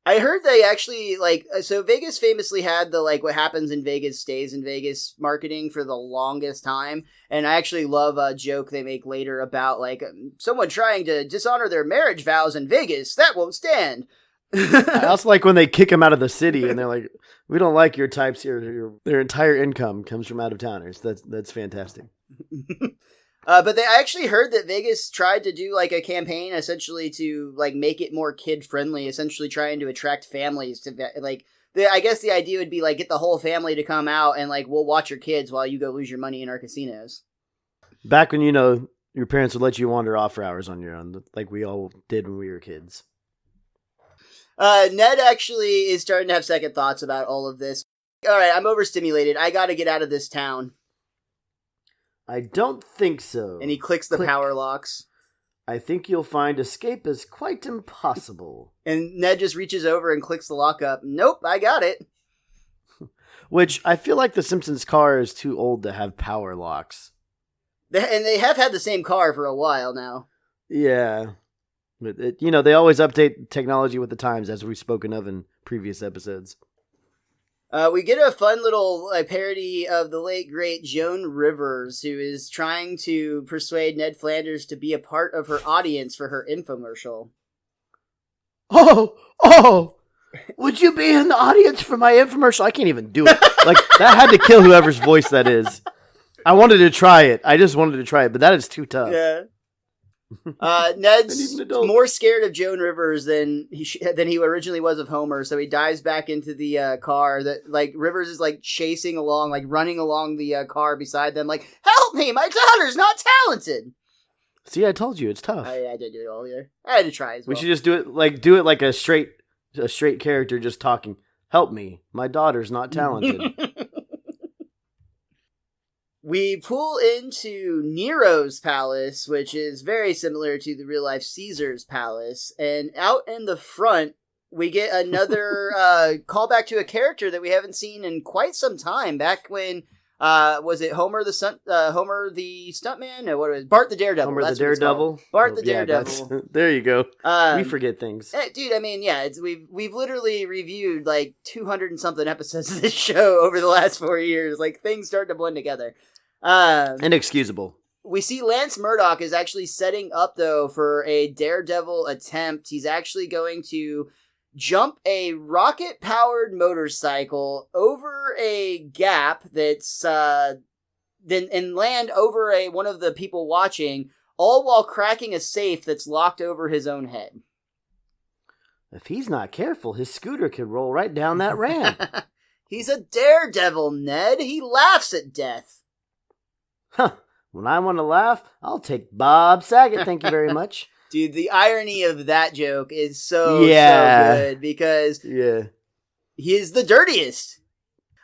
Speaker 1: I heard they actually, like, so Vegas famously had the, like, what happens in Vegas stays in Vegas marketing for the longest time. And I actually love a joke they make later about, like, someone trying to dishonor their marriage vows in Vegas. That won't stand.
Speaker 2: I also like when they kick them out of the city and they're like, we don't like your types here. Their entire income comes from out of towners. That's fantastic.
Speaker 1: But I actually heard that Vegas tried to do like a campaign essentially to like make it more kid friendly, essentially trying to attract families to like, I guess the idea would be like get the whole family to come out and like we'll watch your kids while you go lose your money in our casinos.
Speaker 2: Back when, you know, your parents would let you wander off for hours on your own, like we all did when we were kids.
Speaker 1: Ned actually is starting to have second thoughts about all of this. All right, I'm overstimulated. I got to get out of this town.
Speaker 2: I don't think so.
Speaker 1: And he clicks the power locks.
Speaker 2: I think you'll find escape is quite impossible.
Speaker 1: And Ned just reaches over and clicks the lock up. Nope, I got it.
Speaker 2: Which, I feel like the Simpsons car is too old to have power locks.
Speaker 1: And they have had the same car for a while now.
Speaker 2: Yeah. But, you know, they always update technology with the times, as we've spoken of in previous episodes.
Speaker 1: We get a fun little parody of the late, great Joan Rivers, who is trying to persuade Ned Flanders to be a part of her audience for her infomercial.
Speaker 2: Oh, would you be in the audience for my infomercial? I can't even do it. Like, that had to kill whoever's voice that is. I wanted to try it. I just wanted to try it, but that is too tough.
Speaker 1: Yeah. Ned's more scared of Joan Rivers than he originally was of Homer, so he dives back into the car. That like Rivers is like chasing along, like running along the car beside them, like "Help me, my daughter's not talented."
Speaker 2: See, I told you it's tough.
Speaker 1: I did do it all here. I had to try as well.
Speaker 2: We should just do it like a straight character just talking. Help me, my daughter's not talented.
Speaker 1: We pull into Nero's palace, which is very similar to the real-life Caesar's palace. And out in the front, we get another callback to a character that we haven't seen in quite some time. Back when, was it Homer the stuntman? No, what was it? Bart the Daredevil.
Speaker 2: Homer the Daredevil?
Speaker 1: Bart the Daredevil.
Speaker 2: There you go. We forget things.
Speaker 1: Dude, I mean, yeah, we've literally reviewed like 200 and something episodes of this show over the last 4 years. Like, things start to blend together.
Speaker 2: Inexcusable.
Speaker 1: We see Lance Murdoch is actually setting up, though, for a Daredevil attempt. He's actually going to jump a rocket-powered motorcycle over a gap that's and land over one of the people watching, all while cracking a safe that's locked over his own head.
Speaker 2: If he's not careful, his scooter could roll right down that ramp.
Speaker 1: He's a daredevil, Ned. He laughs at death.
Speaker 2: Huh. When I want to laugh, I'll take Bob Saget, thank you very much.
Speaker 1: Dude, the irony of that joke is so good because he is the dirtiest.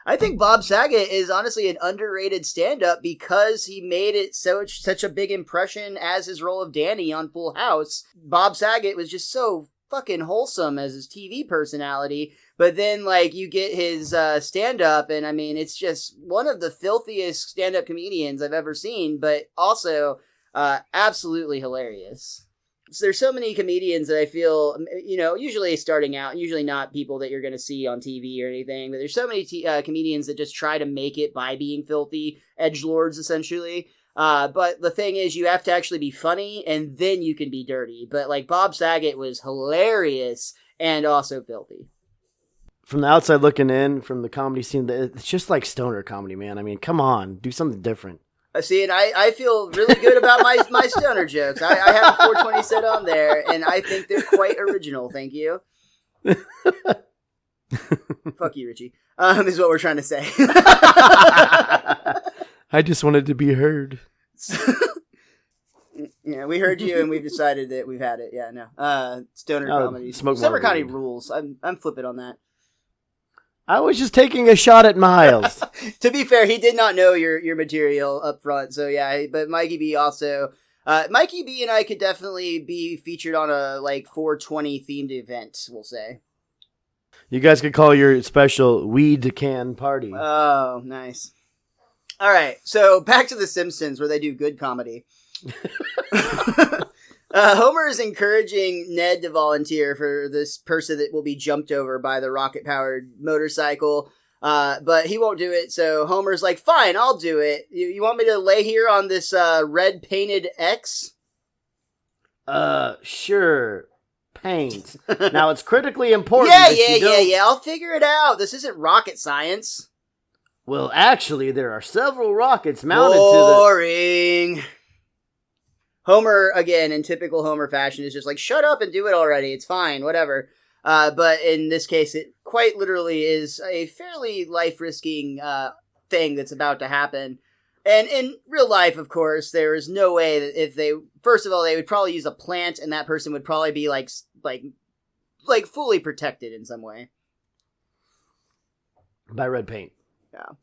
Speaker 1: I think Bob Saget is honestly an underrated stand-up because he made it such a big impression as his role of Danny on Full House. Bob Saget was just so fucking wholesome as his TV personality, but then like you get his stand-up, and I mean it's just one of the filthiest stand-up comedians I've ever seen, but also absolutely hilarious. So there's so many comedians that I feel, you know, usually starting out, usually not people that you're going to see on TV or anything, but there's so many comedians that just try to make it by being filthy, edgelords essentially. But the thing is, you have to actually be funny, and then you can be dirty. But, like, Bob Saget was hilarious and also filthy.
Speaker 2: From the outside looking in, from the comedy scene, it's just like stoner comedy, man. I mean, come on, do something different.
Speaker 1: See, and I feel really good about my stoner jokes. I have a 420 set on there, and I think they're quite original, thank you. Fuck you, Richie. Is what we're trying to say.
Speaker 2: I just wanted to be heard.
Speaker 1: Yeah, we heard you, and we've decided that we've had it. Yeah, no. Stoner comedies. Summer County rules. I'm flipping on that.
Speaker 2: I was just taking a shot at Miles.
Speaker 1: To be fair, he did not know your material up front, so yeah. But Mikey B also. Mikey B and I could definitely be featured on a 420 themed event. We'll say.
Speaker 2: You guys could call your special weed can party.
Speaker 1: Oh, nice. All right, so back to the Simpsons, where they do good comedy. Homer is encouraging Ned to volunteer for this person that will be jumped over by the rocket-powered motorcycle, but he won't do it, so Homer's like, fine, I'll do it. You want me to lay here on this red-painted X?
Speaker 2: Sure. Paint. Now, it's critically important
Speaker 1: Yeah, I'll figure it out. This isn't rocket science.
Speaker 2: Well, actually, there are several rockets mounted
Speaker 1: Boring. Homer, again, in typical Homer fashion, is just like, shut up and do it already. It's fine, whatever. But in this case, it quite literally is a fairly life-risking thing that's about to happen. And in real life, of course, there is no way that if they... First of all, they would probably use a plant, and that person would probably be, like fully protected in some way.
Speaker 2: By red paint.
Speaker 1: Yeah.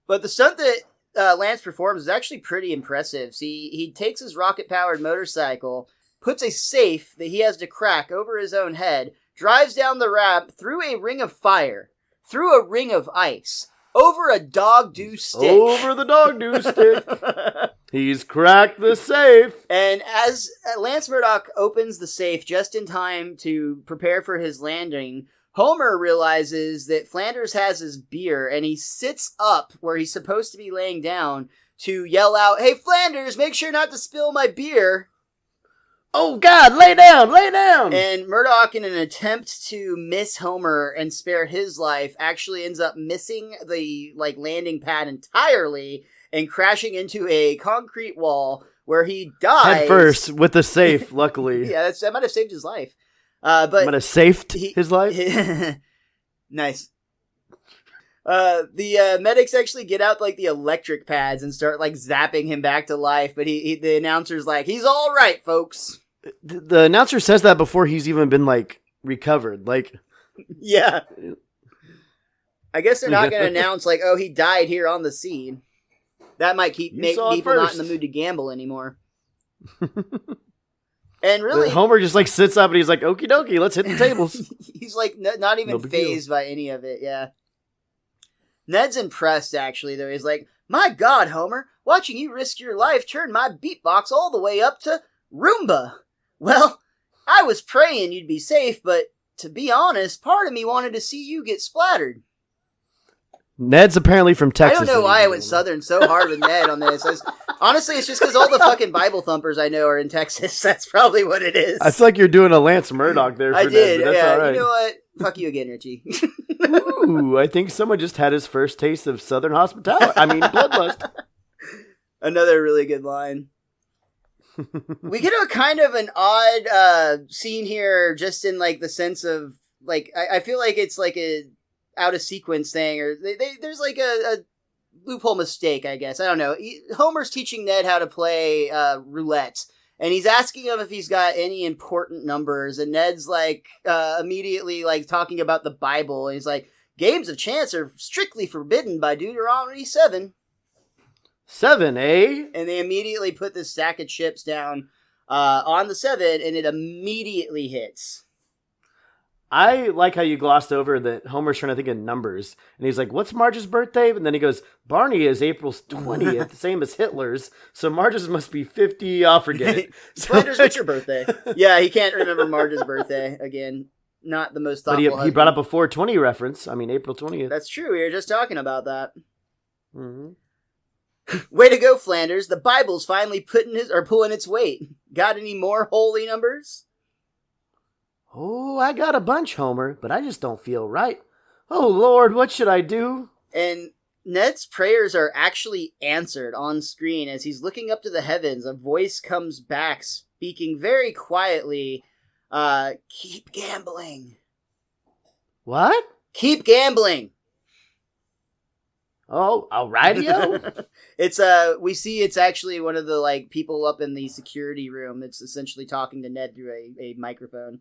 Speaker 1: But the stunt that Lance performs is actually pretty impressive. See, he takes his rocket-powered motorcycle, puts a safe that he has to crack over his own head, drives down the ramp through a ring of fire, through a ring of ice, over a dog-do stick.
Speaker 2: Over the dog-do stick. He's cracked the safe.
Speaker 1: And as Lance Murdoch opens the safe just in time to prepare for his landing, Homer realizes that Flanders has his beer, and he sits up where he's supposed to be laying down to yell out, "Hey, Flanders, make sure not to spill my beer."
Speaker 2: Oh, God, lay down, lay down!
Speaker 1: And Murdoch, in an attempt to miss Homer and spare his life, actually ends up missing the landing pad entirely and crashing into a concrete wall where he dies.
Speaker 2: Head first with the safe, luckily.
Speaker 1: Yeah, that might have saved his life. But
Speaker 2: might have saved his life.
Speaker 1: Nice. The medics actually get out the electric pads and start zapping him back to life. But the announcer's like, he's all right, folks.
Speaker 2: The announcer says that before he's even been recovered.
Speaker 1: Yeah. I guess they're not going to announce oh, he died here on the scene. That might make people not in the mood to gamble anymore. And really,
Speaker 2: Homer just sits up and he's like, "Okie dokie, let's hit the tables."
Speaker 1: He's not even fazed by any of it. Yeah. Ned's impressed actually, though. He's like, "My God, Homer, watching you risk your life turned my beatbox all the way up to Roomba. Well, I was praying you'd be safe, but to be honest, part of me wanted to see you get splattered."
Speaker 2: Ned's apparently from Texas.
Speaker 1: I don't know why I went Southern so hard with Ned on this. Honestly, it's just because all the fucking Bible thumpers I know are in Texas. That's probably what it is.
Speaker 2: I feel like you're doing a Lance Murdoch there.
Speaker 1: I did.
Speaker 2: Ned, that's all right.
Speaker 1: You know what? Fuck you again, Richie.
Speaker 2: Ooh, I think someone just had his first taste of Southern hospitality. I mean, bloodlust.
Speaker 1: Another really good line. We get a kind of an odd scene here, just in the sense of I feel like it's a out of sequence thing, or there's a loophole mistake, I guess. I don't know. Homer's teaching Ned how to play roulette, and he's asking him if he's got any important numbers, and Ned's immediately talking about the Bible, and he's like, games of chance are strictly forbidden by Deuteronomy 7.
Speaker 2: 7, eh?
Speaker 1: And they immediately put this stack of chips down on the 7, and it immediately hits.
Speaker 2: I like how you glossed over that Homer's trying to think of numbers. And he's like, what's Marge's birthday? And then he goes, Barney is April 20th, same as Hitler's. So Marge's must be 50. I'll forget it.
Speaker 1: Flanders, what's your birthday? Yeah, he can't remember Marge's birthday. Again, not the most thoughtful.
Speaker 2: But he brought up a 420 reference. I mean, April 20th.
Speaker 1: That's true. We were just talking about that.
Speaker 2: Mm-hmm.
Speaker 1: Way to go, Flanders. The Bible's finally pulling its weight. Got any more holy numbers?
Speaker 2: Oh, I got a bunch, Homer, but I just don't feel right. Oh, Lord, what should I do?
Speaker 1: And Ned's prayers are actually answered on screen as he's looking up to the heavens. A voice comes back, speaking very quietly, keep gambling.
Speaker 2: What?
Speaker 1: Keep gambling.
Speaker 2: Oh, a radio?
Speaker 1: It's we see it's actually one of the like people up in the security room that's essentially talking to Ned through a microphone.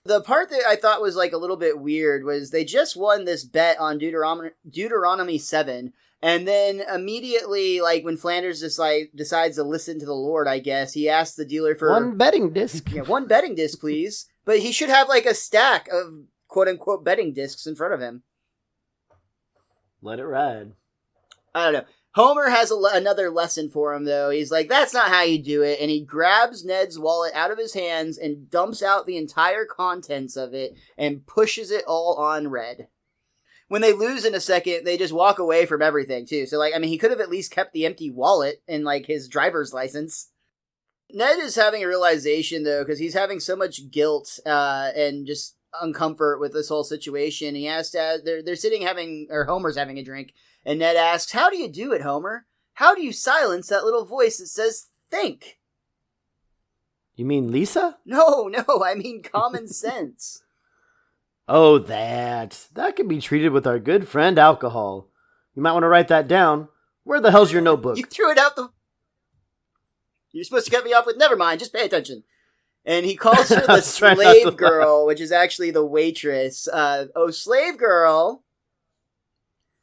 Speaker 1: The part that I thought was like a little bit weird was they just won this bet on Deuteronomy 7, and then immediately, like when Flanders decides to listen to the Lord, I guess, he asks the dealer for
Speaker 2: one betting disc.
Speaker 1: Yeah, one betting disc, please. But he should have like a stack of quote unquote betting discs in front of him.
Speaker 2: Let it ride.
Speaker 1: I don't know. Homer has another lesson for him, though. He's like, that's not how you do it. And he grabs Ned's wallet out of his hands and dumps out the entire contents of it and pushes it all on Red. When they lose in a second, they just walk away from everything, too. So, like, I mean, he could have at least kept the empty wallet and, like, his driver's license. Ned is having a realization, though, because he's having so much guilt and just uncomfort with this whole situation. He has to, they're sitting Homer's having a drink, and Ned asks, how do you do it, Homer? How do you silence that little voice that says, think?
Speaker 2: You mean Lisa?
Speaker 1: No, I mean common sense.
Speaker 2: Oh, that can be treated with our good friend alcohol. You might want to write that down. Where the hell's your notebook?
Speaker 1: You threw it out You're supposed to cut me off with, never mind, just pay attention. And he calls her the slave girl, which is actually the waitress. Slave girl.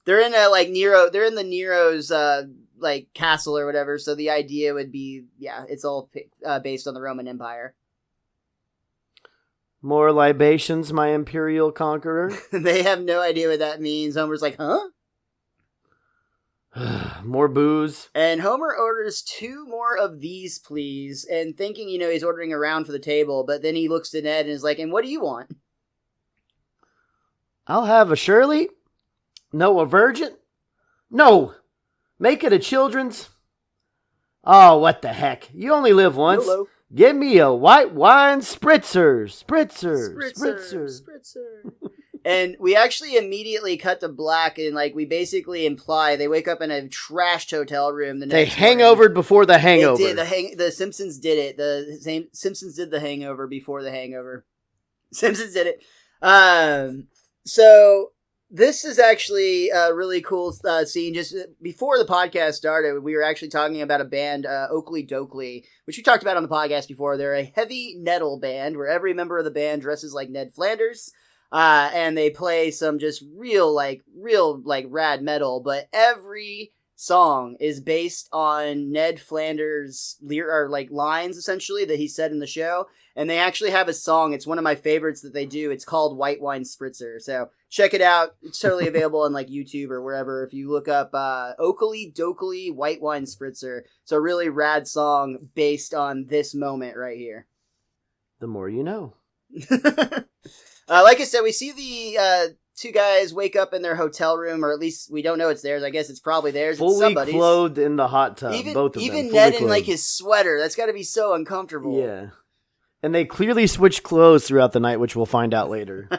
Speaker 1: They're in they're in the Nero's, castle or whatever, so the idea would be, it's all based on the Roman Empire.
Speaker 2: More libations, my imperial conqueror.
Speaker 1: They have no idea what that means. Homer's like, huh?
Speaker 2: More booze.
Speaker 1: And Homer orders 2 more of these, please. And thinking, he's ordering around for the table. But then he looks to Ned and is like, and what do you want?
Speaker 2: I'll have a Shirley. No, a virgin. No. Make it a children's. Oh, what the heck. You only live once.
Speaker 1: YOLO.
Speaker 2: Give me a white wine spritzer.
Speaker 1: And we actually immediately cut to black, and we basically imply they wake up in a trashed hotel room.
Speaker 2: They hangovered before the hangover.
Speaker 1: They did. The Simpsons did it. The Simpsons did the hangover before the hangover. Simpsons did it. So this is actually a really cool scene. Just before the podcast started, we were actually talking about a band, Oakley Dokley, which we talked about on the podcast before. They're a heavy metal band where every member of the band dresses like Ned Flanders. And they play some just real rad metal, but every song is based on Ned Flanders' lines, essentially, that he said in the show. And they actually have a song. It's one of my favorites that they do. It's called White Wine Spritzer. So check it out. It's totally available on YouTube or wherever. If you look up Oakley Dokley White Wine Spritzer. It's a really rad song based on this moment right here.
Speaker 2: The more you know.
Speaker 1: Like I said, we see the 2 guys wake up in their hotel room, or at least we don't know it's theirs. I guess it's probably theirs.
Speaker 2: Fully clothed in the hot tub, both of them.
Speaker 1: Even Ned in his sweater. That's got to be so uncomfortable.
Speaker 2: Yeah. And they clearly switched clothes throughout the night, which we'll find out later.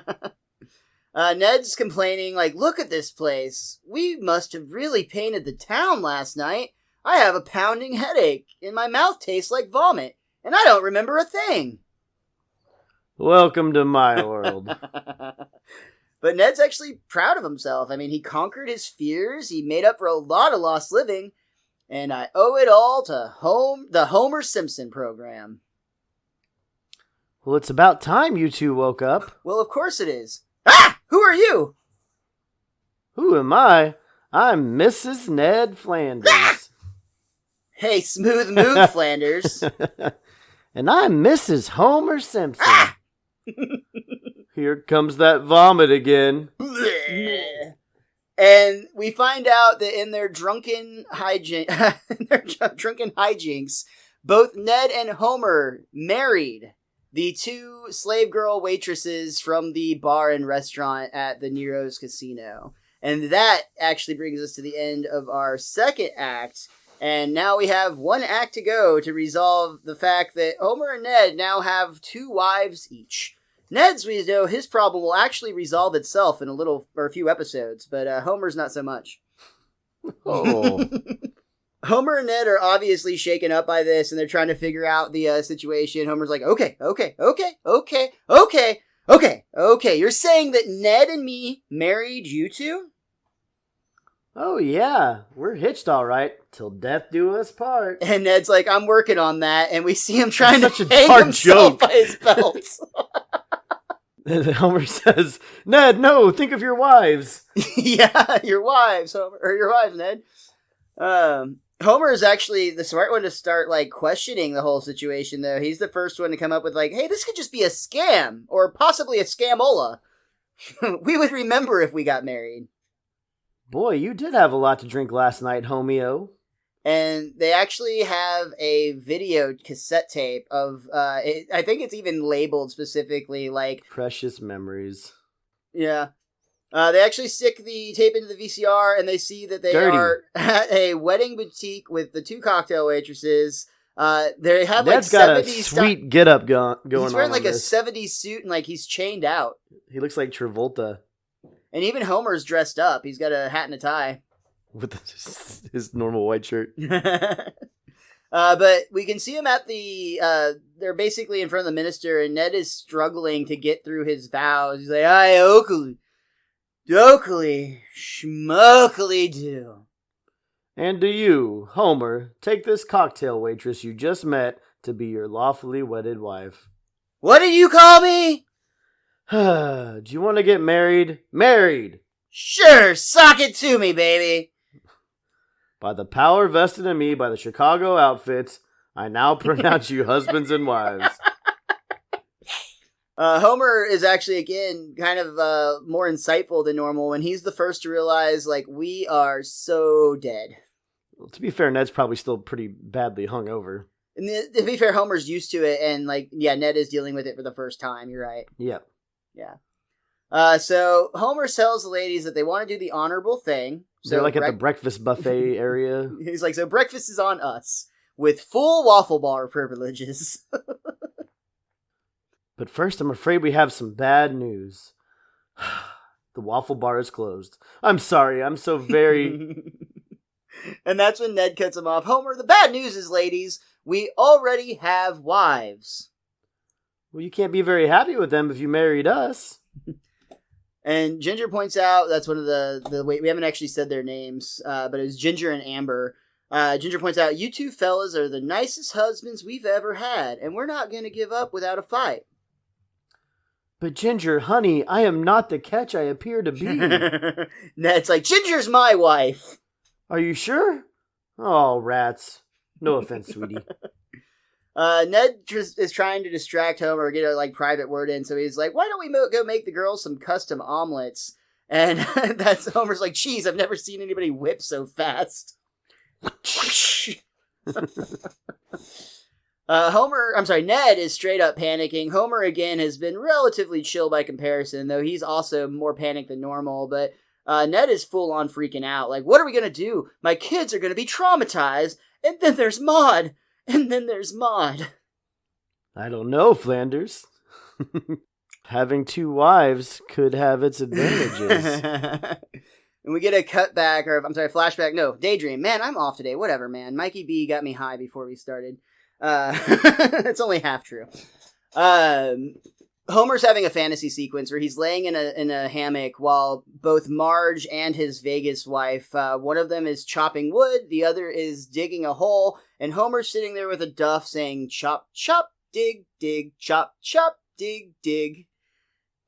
Speaker 1: Ned's complaining, look at this place. We must have really painted the town last night. I have a pounding headache, and my mouth tastes like vomit, and I don't remember a thing.
Speaker 2: Welcome to my world.
Speaker 1: But Ned's actually proud of himself. I mean, he conquered his fears, he made up for a lot of lost living, and I owe it all to the Homer Simpson program.
Speaker 2: Well, it's about time you 2 woke up.
Speaker 1: Well, of course it is. Ah! Who are you?
Speaker 2: Who am I? I'm Mrs. Ned Flanders. Ah!
Speaker 1: Hey, smooth move, Flanders.
Speaker 2: And I'm Mrs. Homer Simpson.
Speaker 1: Ah!
Speaker 2: Here comes that vomit again.
Speaker 1: And we find out that in their drunken hijinks, both Ned and Homer married the 2 slave girl waitresses from the bar and restaurant at the Nero's Casino. And that actually brings us to the end of our second act. And now we have 1 act to go to resolve the fact that Homer and Ned now have 2 wives each. Ned's, we know, his problem will actually resolve itself in a few episodes, but Homer's not so much.
Speaker 2: Oh.
Speaker 1: Homer and Ned are obviously shaken up by this, and they're trying to figure out the situation. Homer's like, okay, Okay, you're saying that Ned and me married you two?
Speaker 2: Oh, yeah. We're hitched all right. Till death do us part.
Speaker 1: And Ned's like, I'm working on that, and we see him trying to
Speaker 2: Such a
Speaker 1: hang
Speaker 2: dark
Speaker 1: himself
Speaker 2: joke.
Speaker 1: by his belt.
Speaker 2: And Homer says, Ned, no, think of your wives.
Speaker 1: Yeah, your wives, Homer, or your wives, Ned. Homer is actually the smart one to start, like, questioning the whole situation, though. He's the first one to come up with, like, hey, this could just be a scam, or possibly a scamola. We would remember if we got married.
Speaker 2: Boy, you did have a lot to drink last night, Homeo.
Speaker 1: And they actually have a video cassette tape of, I think it's even labeled specifically, like...
Speaker 2: Precious memories.
Speaker 1: Yeah. They actually stick the tape into the VCR, and they see that they
Speaker 2: Dirty.
Speaker 1: are at a wedding boutique with the two cocktail waitresses. They have,
Speaker 2: Ned's
Speaker 1: like,
Speaker 2: got
Speaker 1: 70s...
Speaker 2: a sweet get-up going on.
Speaker 1: He's wearing, like, a
Speaker 2: this.
Speaker 1: 70s suit, and, like, he's chained out.
Speaker 2: He looks like Travolta.
Speaker 1: And even Homer's dressed up. He's got a hat and a tie.
Speaker 2: With his normal white shirt.
Speaker 1: But we can see him at the, they're basically in front of the minister, and Ned is struggling to get through his vows. He's like, I Oakley, schmokely do.
Speaker 2: And do you, Homer, take this cocktail waitress you just met to be your lawfully wedded wife.
Speaker 1: What do you call me?
Speaker 2: Do you want to get married? Married!
Speaker 1: Sure, sock it to me, baby.
Speaker 2: By the power vested in me by the Chicago outfits, I now pronounce you husbands and wives.
Speaker 1: Homer is actually, again, kind of more insightful than normal when he's the first to realize, like, we are so dead.
Speaker 2: Well, to be fair, Ned's probably still pretty badly hungover.
Speaker 1: And to be fair, Homer's used to it, and, like, yeah, Ned is dealing with it for the first time. You're right.
Speaker 2: Yep.
Speaker 1: Yeah. So Homer tells the ladies that they want to do the honorable thing. So
Speaker 2: they're like at the breakfast buffet area.
Speaker 1: He's like, so breakfast is on us with full waffle bar privileges.
Speaker 2: But first, I'm afraid we have some bad news. The waffle bar is closed. I'm sorry, I'm so very...
Speaker 1: And that's when Ned cuts him off. Homer, the bad news is, ladies, we already have wives.
Speaker 2: Well, you can't be very happy with them if you married us.
Speaker 1: And Ginger points out, that's one of the wait, we haven't actually said their names, but it was Ginger and Amber. Ginger points out, you two fellas are the nicest husbands we've ever had, and we're not going to give up without a fight.
Speaker 2: But Ginger, honey, I am not the catch I appear to be.
Speaker 1: Ned's like, Ginger's my wife.
Speaker 2: Are you sure? Oh, rats. No offense, sweetie.
Speaker 1: Ned is trying to distract Homer, get a private word in, so he's like, why don't we go make the girls some custom omelets? And that's Homer's like, geez, I've never seen anybody whip so fast. Ned is straight up panicking. Homer, again, has been relatively chill by comparison, though he's also more panicked than normal, but Ned is full on freaking out. Like, what are we gonna do? My kids are gonna be traumatized, and then there's Maud. And then there's Maud.
Speaker 2: I don't know, Flanders. Having two wives could have its advantages.
Speaker 1: And we get a flashback. No, daydream. Man, I'm off today. Whatever, man. Mikey B got me high before we started. It's only half true. Homer's having a fantasy sequence where he's laying in a hammock while both Marge and his Vegas wife, one of them is chopping wood, the other is digging a hole, and Homer's sitting there with a duff saying, chop, chop, dig, dig, chop, chop, dig, dig.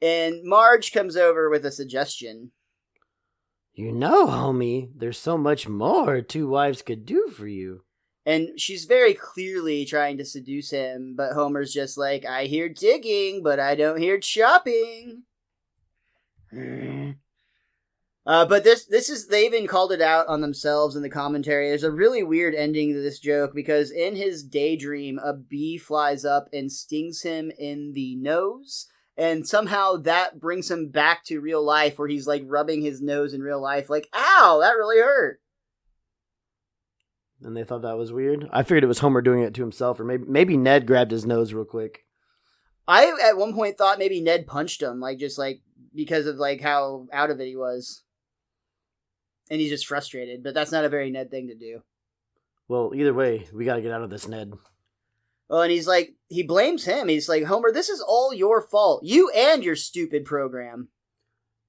Speaker 1: And Marge comes over with a suggestion.
Speaker 2: You know, homie, there's so much more two wives could do for you.
Speaker 1: And she's very clearly trying to seduce him, but Homer's just like, I hear digging, but I don't hear chopping. But this is, they even called it out on themselves in the commentary. There's a really weird ending to this joke, because in his daydream, a bee flies up and stings him in the nose, and somehow that brings him back to real life, where he's rubbing his nose in real life, like, ow, that really hurt.
Speaker 2: And they thought that was weird. I figured it was Homer doing it to himself, or maybe Ned grabbed his nose real quick.
Speaker 1: I, at one point, thought maybe Ned punched him, because of, how out of it he was. And he's just frustrated, but that's not a very Ned thing to do.
Speaker 2: Well, either way, we gotta get out of this, Ned.
Speaker 1: Well, and he's like, he blames him. He's like, Homer, this is all your fault. You and your stupid program.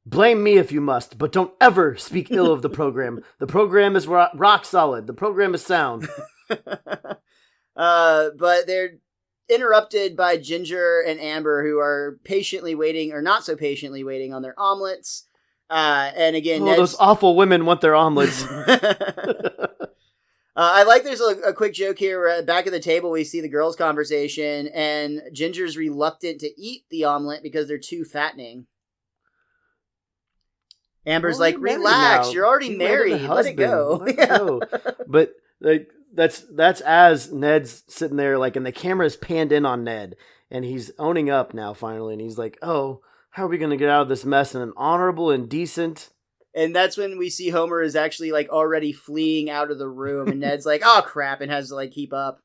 Speaker 2: Blame me if you must, but don't ever speak ill of the program. The program is rock solid. The program is sound.
Speaker 1: But they're interrupted by Ginger and Amber, who are patiently waiting, or not so patiently waiting, on their omelets. And again,
Speaker 2: those awful women want their omelets.
Speaker 1: I like there's a quick joke here where back at the table we see the girls' conversation, and Ginger's reluctant to eat the omelet because they're too fattening. Amber's like, relax, you're already married. Let it go.
Speaker 2: Let it go. But like that's as Ned's sitting there, like, and the camera's panned in on Ned, and he's owning up now finally, and he's like, oh, how are we going to get out of this mess in an honorable and decent...
Speaker 1: And that's when we see Homer is actually like already fleeing out of the room, and Ned's like, oh crap, and has to like keep up.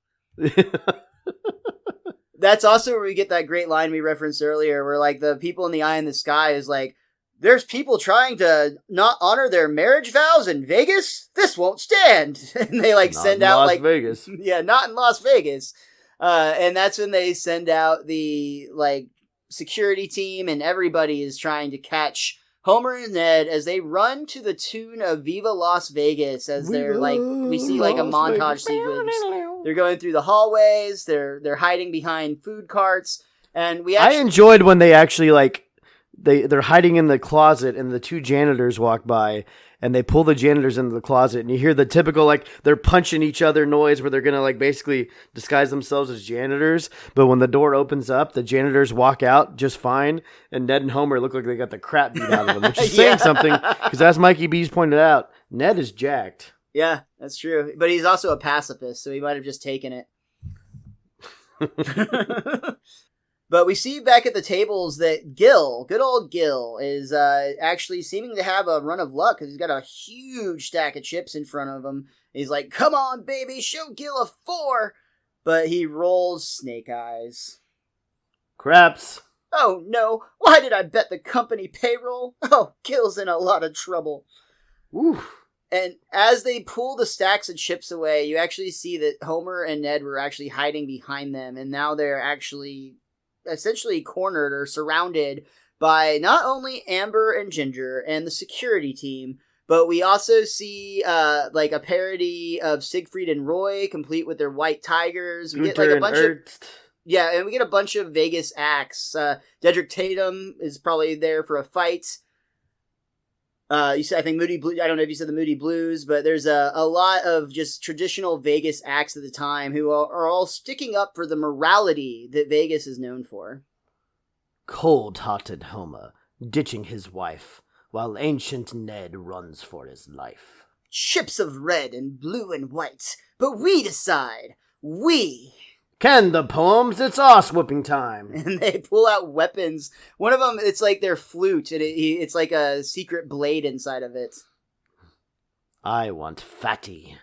Speaker 1: That's also where we get that great line we referenced earlier, where like the people in the eye in the sky is like, there's people trying to not honor their marriage vows in Vegas? This won't stand. And they like send out like
Speaker 2: Vegas.
Speaker 1: Yeah, not in Las Vegas. And that's when they send out the like security team, and everybody is trying to catch Homer and Ned as they run to the tune of Viva Las Vegas, as they're like, we see like a montage sequence. They're going through the hallways, they're hiding behind food carts, and I
Speaker 2: enjoyed when they actually like, they're hiding in the closet and the two janitors walk by and they pull the janitors into the closet, and you hear the typical like they're punching each other noise where they're gonna like basically disguise themselves as janitors. But when the door opens up, the janitors walk out just fine, and Ned and Homer look like they got the crap beat out of them, which is saying something, because as Mikey B's pointed out, Ned is jacked.
Speaker 1: Yeah, that's true. But he's also a pacifist, so he might have just taken it. But we see back at the tables that Gil, good old Gil, is actually seeming to have a run of luck, because he's got a huge stack of chips in front of him. He's like, come on, baby, show Gil a 4! But he rolls snake eyes.
Speaker 2: Craps.
Speaker 1: Oh, no. Why did I bet the company payroll? Oh, Gil's in a lot of trouble.
Speaker 2: Oof.
Speaker 1: And as they pull the stacks of chips away, you actually see that Homer and Ned were actually hiding behind them, and now they're actually essentially cornered or surrounded by not only Amber and Ginger and the security team, but we also see like a parody of Siegfried and Roy, complete with their white tigers. We get like a bunch of and we get a bunch of Vegas acts. Dedrick Tatum is probably there for a fight. You said, I think Moody Blue. I don't know if you said the Moody Blues, but there's a lot of just traditional Vegas acts at the time who are all sticking up for the morality that Vegas is known for.
Speaker 2: Cold-hearted Homer, ditching his wife, while ancient Ned runs for his life.
Speaker 1: Ships of red and blue and white, but we decide. We.
Speaker 2: Can the poems, it's ass-whooping time.
Speaker 1: And they pull out weapons. One of them, it's like their flute, and it's like a secret blade inside of it.
Speaker 2: I want fatty.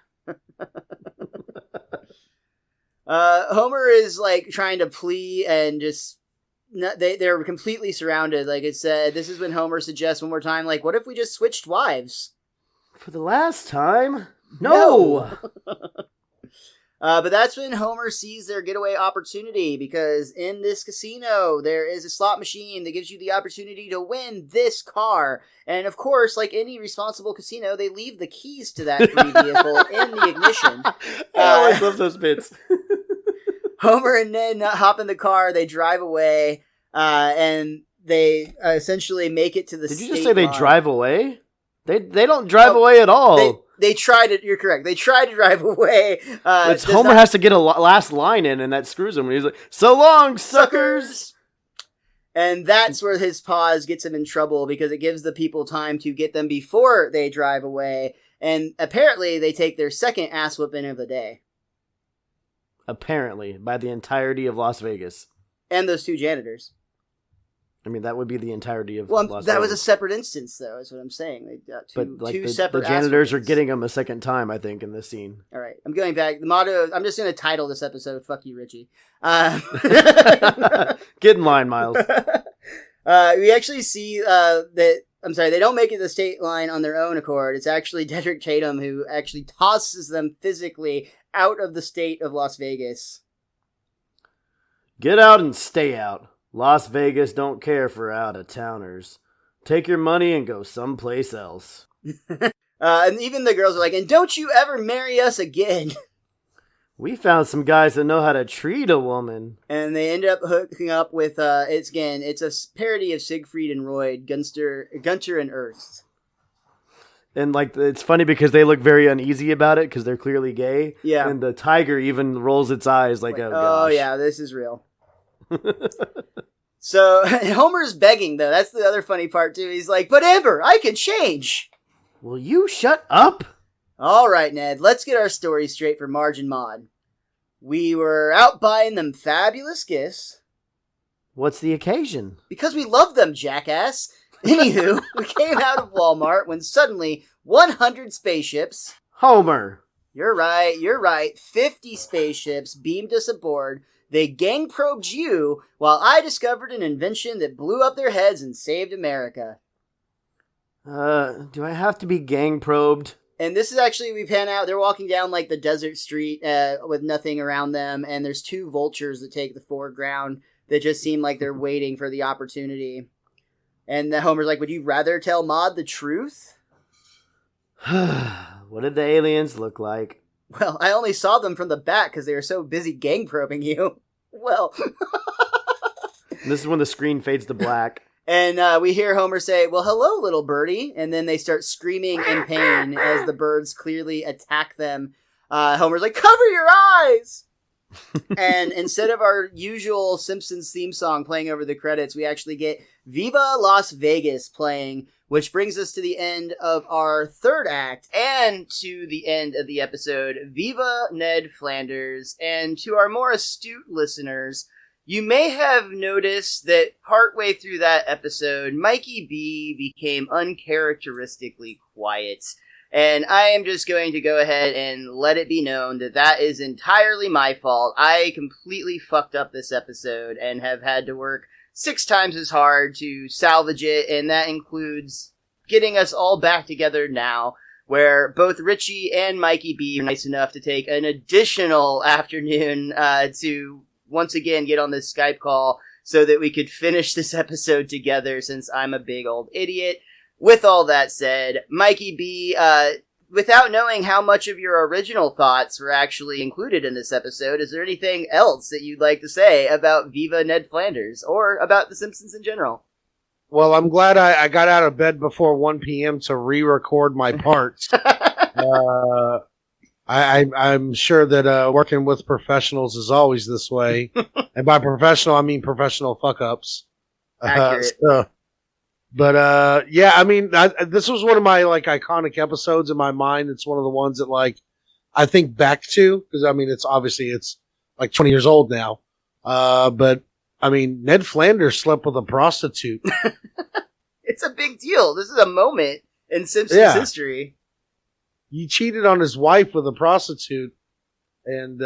Speaker 1: Homer is like trying to plea, and just they're completely surrounded. Like it said, this is when Homer suggests one more time, like, what if we just switched wives?
Speaker 2: For the last time? No!
Speaker 1: But that's when Homer sees their getaway opportunity, because in this casino, there is a slot machine that gives you the opportunity to win this car. And of course, like any responsible casino, they leave the keys to that free vehicle in the ignition.
Speaker 2: I always love those bits.
Speaker 1: Homer and Ned hop in the car, they drive away, and they essentially make it to the
Speaker 2: Did you
Speaker 1: state
Speaker 2: just say they
Speaker 1: line.
Speaker 2: Drive away? They don't drive away at all.
Speaker 1: They tried it. You're correct. They tried to drive away.
Speaker 2: Homer has to get a last line in, and that screws him. He's like, "So long, suckers!"
Speaker 1: And that's where his pause gets him in trouble, because it gives the people time to get them before they drive away. And apparently, they take their second ass whooping of the day.
Speaker 2: Apparently, by the entirety of Las Vegas,
Speaker 1: and those two janitors.
Speaker 2: I mean, that would be the entirety of Las Vegas.
Speaker 1: That was a separate instance, though, is what I'm saying. They got two separate
Speaker 2: the janitors are getting him a second time, I think, in this scene. All
Speaker 1: right. I'm going back. The motto, I'm just going to title this episode, Fuck You, Richie.
Speaker 2: Get in line, Miles.
Speaker 1: We actually see that, I'm sorry, they don't make it to the state line on their own accord. It's actually Dedrick Tatum who actually tosses them physically out of the state of Las Vegas.
Speaker 2: Get out and stay out. Las Vegas don't care for out-of-towners. Take your money and go someplace else.
Speaker 1: And even the girls are like, and don't you ever marry us again.
Speaker 2: We found some guys that know how to treat a woman.
Speaker 1: And they end up hooking up with, it's a parody of Siegfried and Roy, Gunter and Ernst.
Speaker 2: And like it's funny because they look very uneasy about it because they're clearly gay.
Speaker 1: Yeah.
Speaker 2: And the tiger even rolls its eyes like oh gosh.
Speaker 1: Yeah, this is real. So Homer's begging though. That's the other funny part too. He's like, "But Amber, I can change."
Speaker 2: Will you shut up?
Speaker 1: All right, Ned. Let's get our story straight for Marge and Maude. We were out buying them fabulous gifts.
Speaker 2: What's the occasion?
Speaker 1: Because we love them, jackass. Anywho, we came out of Walmart when suddenly 100 spaceships...
Speaker 2: Homer!
Speaker 1: You're right. 50 spaceships beamed us aboard. They gang probed you, while I discovered an invention that blew up their heads and saved America.
Speaker 2: Do I have to be gang probed?
Speaker 1: And this is actually, we pan out, they're walking down like the desert street with nothing around them, and there's two vultures that take the foreground that just seem like they're waiting for the opportunity. And Homer's like, would you rather tell Maude the truth?
Speaker 2: What did the aliens look like?
Speaker 1: Well, I only saw them from the back because they were so busy gang probing you. Well.
Speaker 2: This is when the screen fades to black.
Speaker 1: And we hear Homer say, well, hello, little birdie. And then they start screaming in pain as the birds clearly attack them. Homer's like, cover your eyes! And instead of our usual Simpsons theme song playing over the credits, we actually get Viva Las Vegas playing, which brings us to the end of our third act and to the end of the episode. Viva Ned Flanders. And to our more astute listeners, you may have noticed that partway through that episode, Mikey B became uncharacteristically quiet. And I am just going to go ahead and let it be known that that is entirely my fault. I completely fucked up this episode and have had to work 6 times as hard to salvage it, and that includes getting us all back together now, where both Richie and Mikey B are nice enough to take an additional afternoon to once again get on this Skype call so that we could finish this episode together since I'm a big old idiot. With all that said, Mikey B, without knowing how much of your original thoughts were actually included in this episode, is there anything else that you'd like to say about Viva Ned Flanders, or about The Simpsons in general?
Speaker 3: Well, I'm glad I got out of bed before 1 p.m. to re-record my parts. I'm sure that working with professionals is always this way. And by professional, I mean professional fuck-ups.
Speaker 1: Accurate.
Speaker 3: Yeah, I mean, this was one of my like iconic episodes in my mind. It's one of the ones that like I think back to because I mean, it's like 20 years old now. But I mean, Ned Flanders slept with a prostitute.
Speaker 1: It's a big deal. This is a moment in Simpsons history.
Speaker 3: He cheated on his wife with a prostitute, and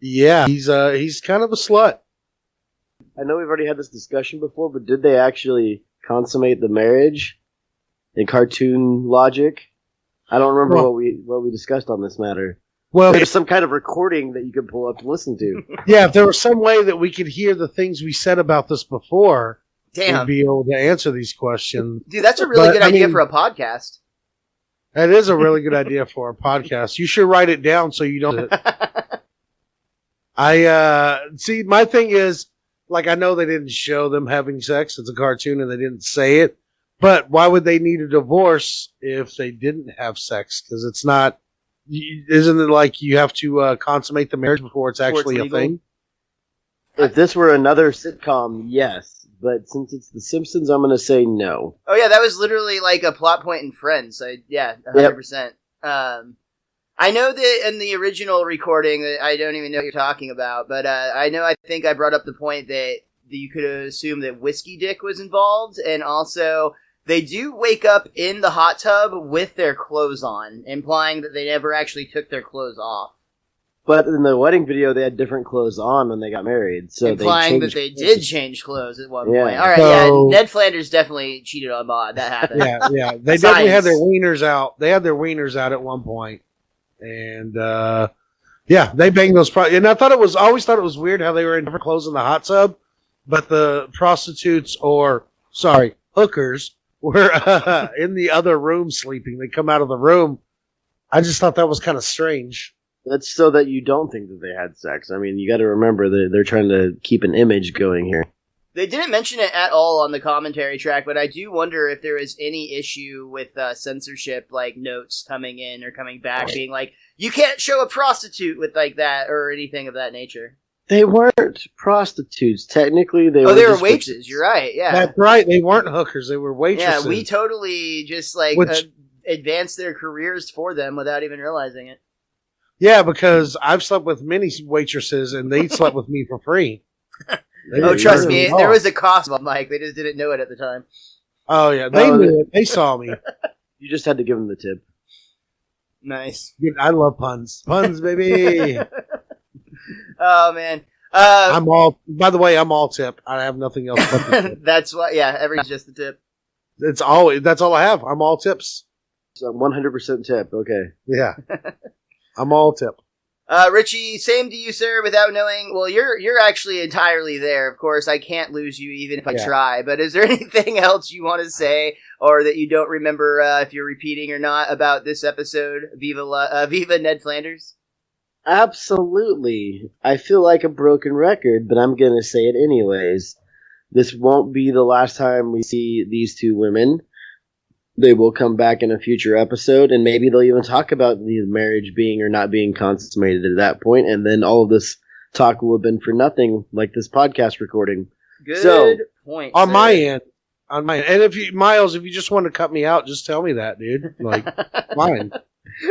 Speaker 3: he's kind of a slut.
Speaker 2: I know we've already had this discussion before, but did they actually consummate the marriage in cartoon logic? I don't remember what we discussed on this matter.
Speaker 3: Well,
Speaker 2: there's some kind of recording that you could pull up to listen to.
Speaker 3: Yeah, if there was some way that we could hear the things we said about this before, we'd be able to answer these questions.
Speaker 1: Dude, that's a really good idea for a podcast.
Speaker 3: That is a really good idea for a podcast. You should write it down so you don't. See, my thing is, like, I know they didn't show them having sex. It's a cartoon and they didn't say it. But why would they need a divorce if they didn't have sex? Because it's not, isn't it like you have to consummate the marriage before it's actually a thing?
Speaker 2: If this were another sitcom, yes. But since it's The Simpsons, I'm going to say no.
Speaker 1: Oh, yeah, that was literally like a plot point in Friends. So, yeah, 100%. Yep. I know that in the original recording, that I don't even know what you're talking about, but I think I brought up the point that you could assume that Whiskey Dick was involved, and also they do wake up in the hot tub with their clothes on, implying that they never actually took their clothes off.
Speaker 2: But in the wedding video, they had different clothes on when they got married. So
Speaker 1: implying that they did change clothes at one point. All right, Ned Flanders definitely cheated on Maude. That happened.
Speaker 3: Yeah. They definitely had their wieners out. They had their wieners out at one point. And, Yeah, they bang those. And I always thought it was weird how they were never closing the hot tub, but the prostitutes hookers were in the other room sleeping. They come out of the room. I just thought that was kind of strange.
Speaker 2: That's so that you don't think that they had sex. I mean, you got to remember that they're trying to keep an image going here.
Speaker 1: They didn't mention it at all on the commentary track, but I do wonder if there was any issue with censorship, like notes coming in or coming back, being like, you can't show a prostitute with like that or anything of that nature.
Speaker 2: They weren't prostitutes. Technically, they
Speaker 1: were
Speaker 2: just
Speaker 1: waitresses. You're right, yeah.
Speaker 3: That's right. They weren't hookers. They were waitresses.
Speaker 1: Yeah, we totally just advanced their careers for them without even realizing it.
Speaker 3: Yeah, because I've slept with many waitresses, and they slept with me for free.
Speaker 1: Trust me, there was a cost, Mike. They just didn't know it at the time.
Speaker 3: Oh, yeah. They knew it. They saw me.
Speaker 2: You just had to give them the tip.
Speaker 1: Nice.
Speaker 3: I love puns. Puns, baby.
Speaker 1: Oh, man.
Speaker 3: By the way, I'm all tip. I have nothing else but the tip.
Speaker 1: That's why, yeah, everything's just the tip.
Speaker 3: That's all I have. I'm all tips.
Speaker 2: So 100% tip. Okay.
Speaker 3: Yeah. I'm all tip.
Speaker 1: Richie, same to you, sir, without knowing. Well, you're actually entirely there. Of course, I can't lose you even if I try. But is there anything else you want to say or that you don't remember if you're repeating or not about this episode, Viva Ned Flanders?
Speaker 2: Absolutely. I feel like a broken record, but I'm going to say it anyways. This won't be the last time we see these two women. They will come back in a future episode, and maybe they'll even talk about the marriage being or not being consummated at that point, and then all of this talk will have been for nothing, like this podcast recording.
Speaker 1: Good point.
Speaker 3: On my end, and if you just want to cut me out, just tell me that, dude. Like, fine.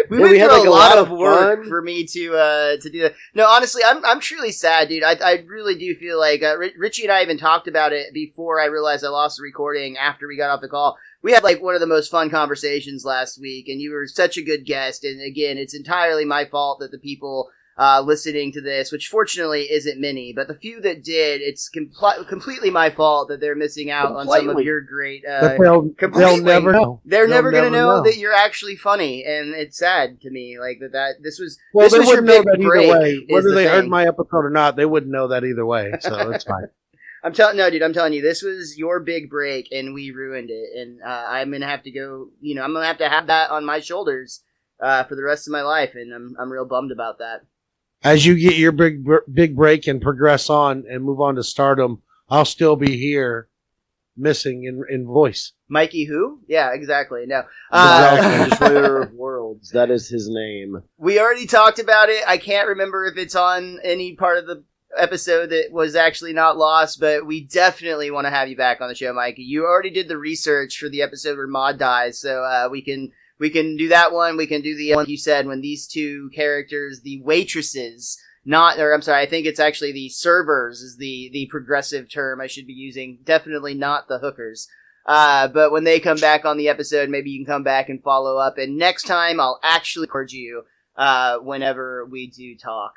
Speaker 1: We had a lot of work for me to do that. No, honestly, I'm truly sad, dude. I really do feel like Richie and I even talked about it before I realized I lost the recording after we got off the call. We had like one of the most fun conversations last week, and you were such a good guest. And again, it's entirely my fault that the people listening to this, which fortunately isn't many, but the few that did, it's completely my fault that they're missing out on some of your great.
Speaker 3: They'll never know.
Speaker 1: They're never going to know that you're actually funny, and it's sad to me, like this was.
Speaker 3: Well,
Speaker 1: this
Speaker 3: they
Speaker 1: was
Speaker 3: wouldn't
Speaker 1: your
Speaker 3: know
Speaker 1: big
Speaker 3: that either
Speaker 1: break,
Speaker 3: way. Whether they heard
Speaker 1: thing.
Speaker 3: my episode or not, they wouldn't know that either way. So it's fine.
Speaker 1: I'm telling you, this was your big break, and we ruined it. And I'm gonna have to go. I'm gonna have that on my shoulders for the rest of my life, and I'm real bummed about that.
Speaker 3: As you get your big break and progress on and move on to stardom, I'll still be here, missing in voice.
Speaker 1: Mikey, who? Yeah, exactly. No,
Speaker 2: Destroyer of Worlds. That is his name.
Speaker 1: We already talked about it. I can't remember if it's on any part of the episode that was actually not lost, but we definitely want to have you back on the show, Mikey. You already did the research for the episode where Maud dies, so we can do that one. We can do the one you said when these two characters, the waitresses, I think it's actually the servers is the progressive term I should be using. Definitely not the hookers. But when they come back on the episode, maybe you can come back and follow up. And next time I'll actually record you whenever we do talk.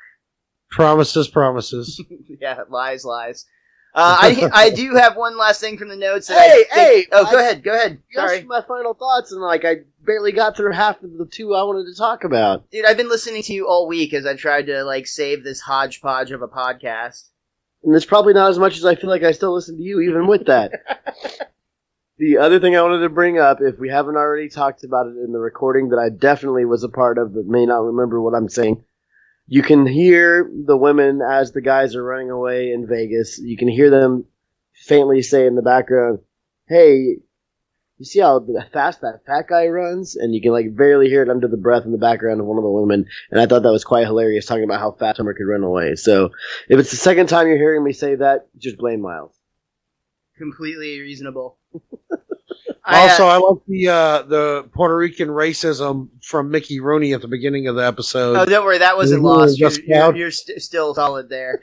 Speaker 3: Promises.
Speaker 1: Yeah, lies. I do have one last thing from the notes. Go ahead.
Speaker 2: You
Speaker 1: Sorry.
Speaker 2: asked my final thoughts, and I barely got through half of the two I wanted to talk about.
Speaker 1: Dude, I've been listening to you all week as I've tried to save this hodgepodge of a podcast.
Speaker 2: And it's probably not as much as I feel like I still listen to you, even with that. The other thing I wanted to bring up, if we haven't already talked about it in the recording that I definitely was a part of, but may not remember what I'm saying. You can hear the women as the guys are running away in Vegas. You can hear them faintly say in the background, "Hey, you see how fast that fat guy runs?" And you can barely hear it under the breath in the background of one of the women. And I thought that was quite hilarious, talking about how fast Summer could run away. So if it's the second time you're hearing me say that, just blame Miles.
Speaker 1: Completely reasonable.
Speaker 3: Also, I like the Puerto Rican racism from Mickey Rooney at the beginning of the episode.
Speaker 1: Oh, don't worry, that wasn't lost. You're still solid there.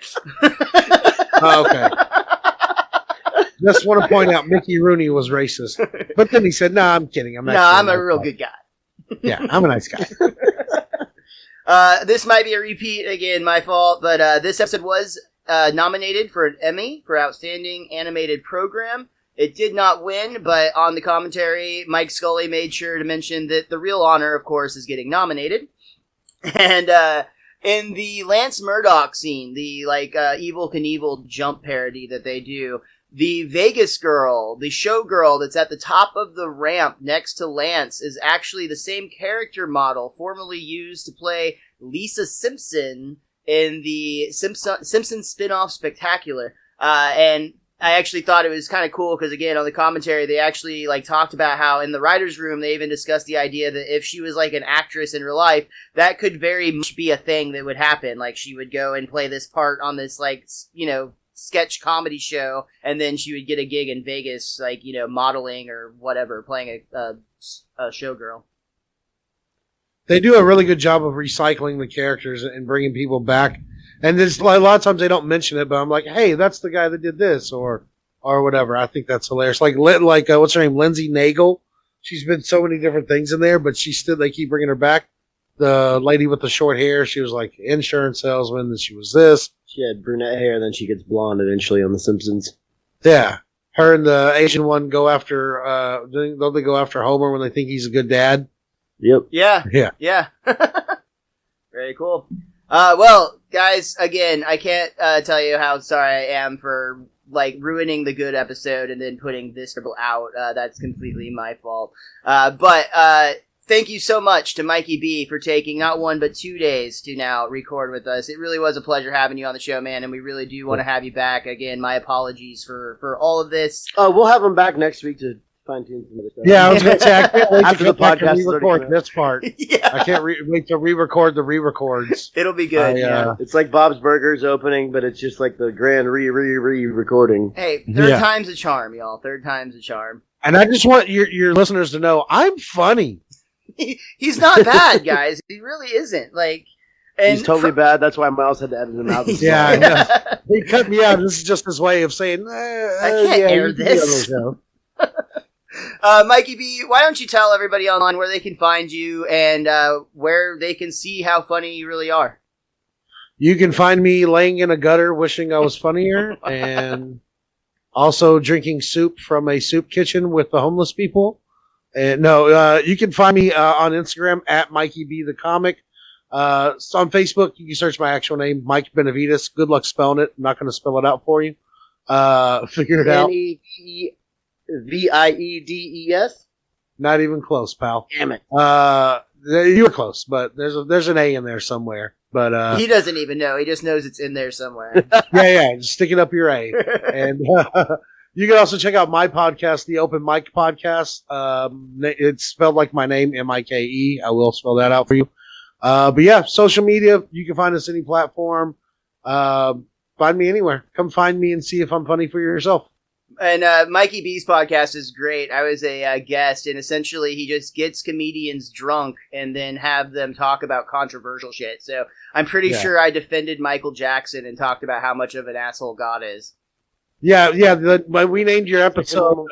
Speaker 3: Oh, okay. Just want to point out Mickey Rooney was racist, but then he said, "No, I'm kidding. I'm
Speaker 1: a real good guy."
Speaker 3: Yeah, I'm a nice guy.
Speaker 1: This might be a repeat again, my fault, but this episode was nominated for an Emmy for Outstanding Animated Program. It did not win, but on the commentary, Mike Scully made sure to mention that the real honor, of course, is getting nominated. And in the Lance Murdoch scene, the Evil Knievel jump parody that they do, the Vegas girl, the showgirl that's at the top of the ramp next to Lance is actually the same character model formerly used to play Lisa Simpson in the Simpsons spin-off Spectacular. And I actually thought it was kind of cool because, again, on the commentary, they actually talked about how in the writer's room they even discussed the idea that if she was an actress in real life, that could very much be a thing that would happen. Like, she would go and play this part on this, sketch comedy show, and then she would get a gig in Vegas, modeling or whatever, playing a showgirl.
Speaker 3: They do a really good job of recycling the characters and bringing people back. And there's a lot of times they don't mention it, but I'm like, hey, that's the guy that did this or whatever. I think that's hilarious. What's her name? Lindsay Nagel. She's been so many different things in there, but they keep bringing her back. The lady with the short hair, she was like insurance salesman, then she was this.
Speaker 2: She had brunette hair, then she gets blonde eventually on The Simpsons.
Speaker 3: Yeah. Her and the Asian one go after, don't they go after Homer when they think he's a good dad?
Speaker 2: Yep.
Speaker 1: Yeah. Very cool. Well, guys, again, I can't tell you how sorry I am for ruining the good episode and then putting this out. That's completely my fault. But thank you so much to Mikey B for taking not 1 but 2 days to now record with us. It really was a pleasure having you on the show, man, and we really do want to have you back. Again, my apologies for all of this.
Speaker 2: We'll have him back next week to fine-tune some of the stuff.
Speaker 3: Yeah, I was going to say, I can't wait
Speaker 2: After
Speaker 3: to
Speaker 2: the podcast is
Speaker 3: re-record this part.
Speaker 1: Yeah.
Speaker 3: I can't wait to re-record the re-records.
Speaker 1: It'll be good.
Speaker 2: Yeah. It's like Bob's Burgers opening, but it's just like the grand re-recording.
Speaker 1: Hey, third time's a charm, y'all. Third time's a charm.
Speaker 3: And I just want your listeners to know, I'm funny.
Speaker 1: He's not bad, guys. He really isn't.
Speaker 2: He's totally bad. That's why Miles had to edit him out.
Speaker 3: Yeah, I know. He cut me out. This is just his way of saying,
Speaker 1: I can't air this. Mikey B, why don't you tell everybody online where they can find you and where they can see how funny you really are?
Speaker 3: You can find me laying in a gutter wishing I was funnier and also drinking soup from a soup kitchen with the homeless people. And you can find me on Instagram at Mikey B the Comic. So on Facebook, you can search my actual name, Mike Benavides. Good luck spelling it. I'm not going to spell it out for you. Figure it out.
Speaker 2: Vides?
Speaker 3: Not even close, pal.
Speaker 2: Damn it.
Speaker 3: You were close, but there's an A in there somewhere. But
Speaker 1: he doesn't even know. He just knows it's in there somewhere.
Speaker 3: yeah. Just stick it up your A. And you can also check out my podcast, the Open Mic Podcast. It's spelled like my name, Mike. I will spell that out for you. But yeah, social media, you can find us any platform. Find me anywhere. Come find me and see if I'm funny for yourself.
Speaker 1: And Mikey B's podcast is great. I was a guest, and essentially he just gets comedians drunk and then have them talk about controversial shit. So I'm pretty sure I defended Michael Jackson and talked about how much of an asshole God is. Yeah.
Speaker 3: We named your episode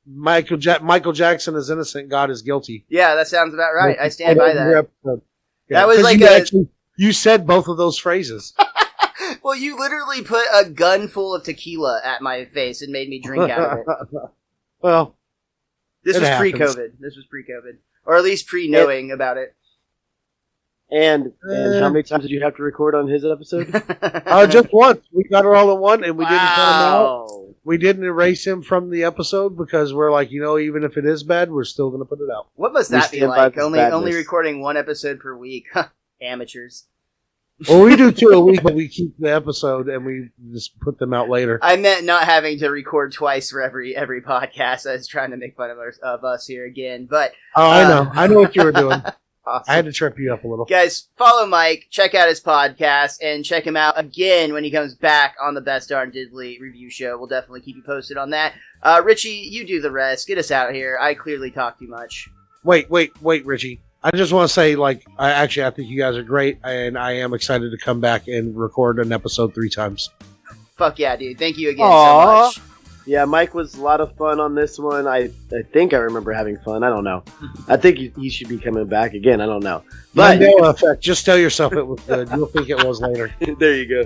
Speaker 3: Michael Jackson is innocent, God is guilty.
Speaker 1: Yeah, that sounds about right. I stand by that.
Speaker 3: Yeah,
Speaker 1: that was like
Speaker 3: you said both of those phrases.
Speaker 1: Well, you literally put a gun full of tequila at my face and made me drink out of it.
Speaker 3: Well,
Speaker 1: this was pre-COVID. Or at least pre-knowing about it.
Speaker 2: And how many times did you have to record on his episode?
Speaker 3: Just once. We got her all in one, and we didn't cut him out. We didn't erase him from the episode because we're like, even if it is bad, we're still going to put it out.
Speaker 1: What must that be like? Only recording one episode per week. Amateurs.
Speaker 3: Well, we do 2 a week, but we keep the episode and we just put them out later.
Speaker 1: I meant not having to record twice for every podcast. I was trying to make fun of us here again, but
Speaker 3: I know what you were doing.
Speaker 1: Awesome.
Speaker 3: I had to trip you up a little.
Speaker 1: Guys, follow Mike, check out his podcast, and check him out again when he comes back on the Best Darn Diddly review show. We'll definitely keep you posted on that. Richie, you do the rest. Get us out of here. I clearly talk too much.
Speaker 3: Wait, Richie. I just want to say, I think you guys are great, and I am excited to come back and record an episode 3 times.
Speaker 1: Fuck yeah, dude. Thank you again so much.
Speaker 2: Yeah, Mike was a lot of fun on this one. I think I remember having fun. I don't know. I think he should be coming back again. I don't know. But
Speaker 3: Mandela effect. Just tell yourself it was good. You'll think it was later.
Speaker 2: There you go.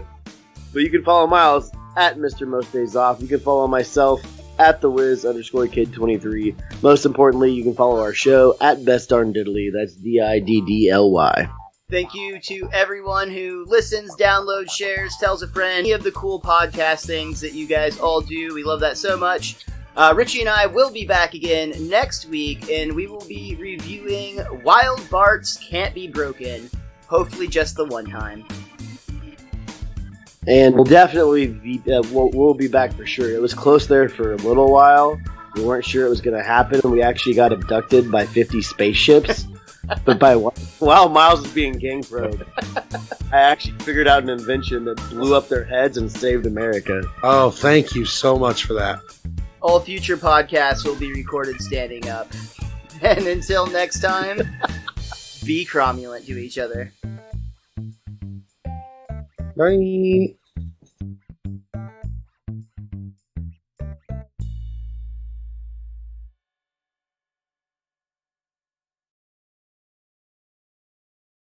Speaker 2: But you can follow Miles at Mr. Most Days Off. You can follow myself at @TheWiz_Kid23. Most importantly, you can follow our show at Best Darn Diddly. That's DIDDLY.
Speaker 1: Thank you to everyone who listens, downloads, shares, tells a friend, any of the cool podcast things that you guys all do. We love that so much. Richie and I will be back again next week, and we will be reviewing Wild Bart's Can't Be Broken. Hopefully just the one time.
Speaker 2: And we'll definitely be, we'll be back for sure. It was close there for a little while. We weren't sure it was going to happen. We actually got abducted by 50 spaceships. But while Miles was being gang probed, I actually figured out an invention that blew up their heads and saved America.
Speaker 3: Oh, thank you so much for that.
Speaker 1: All future podcasts will be recorded standing up. And until next time, be cromulent to each other.
Speaker 3: Bye.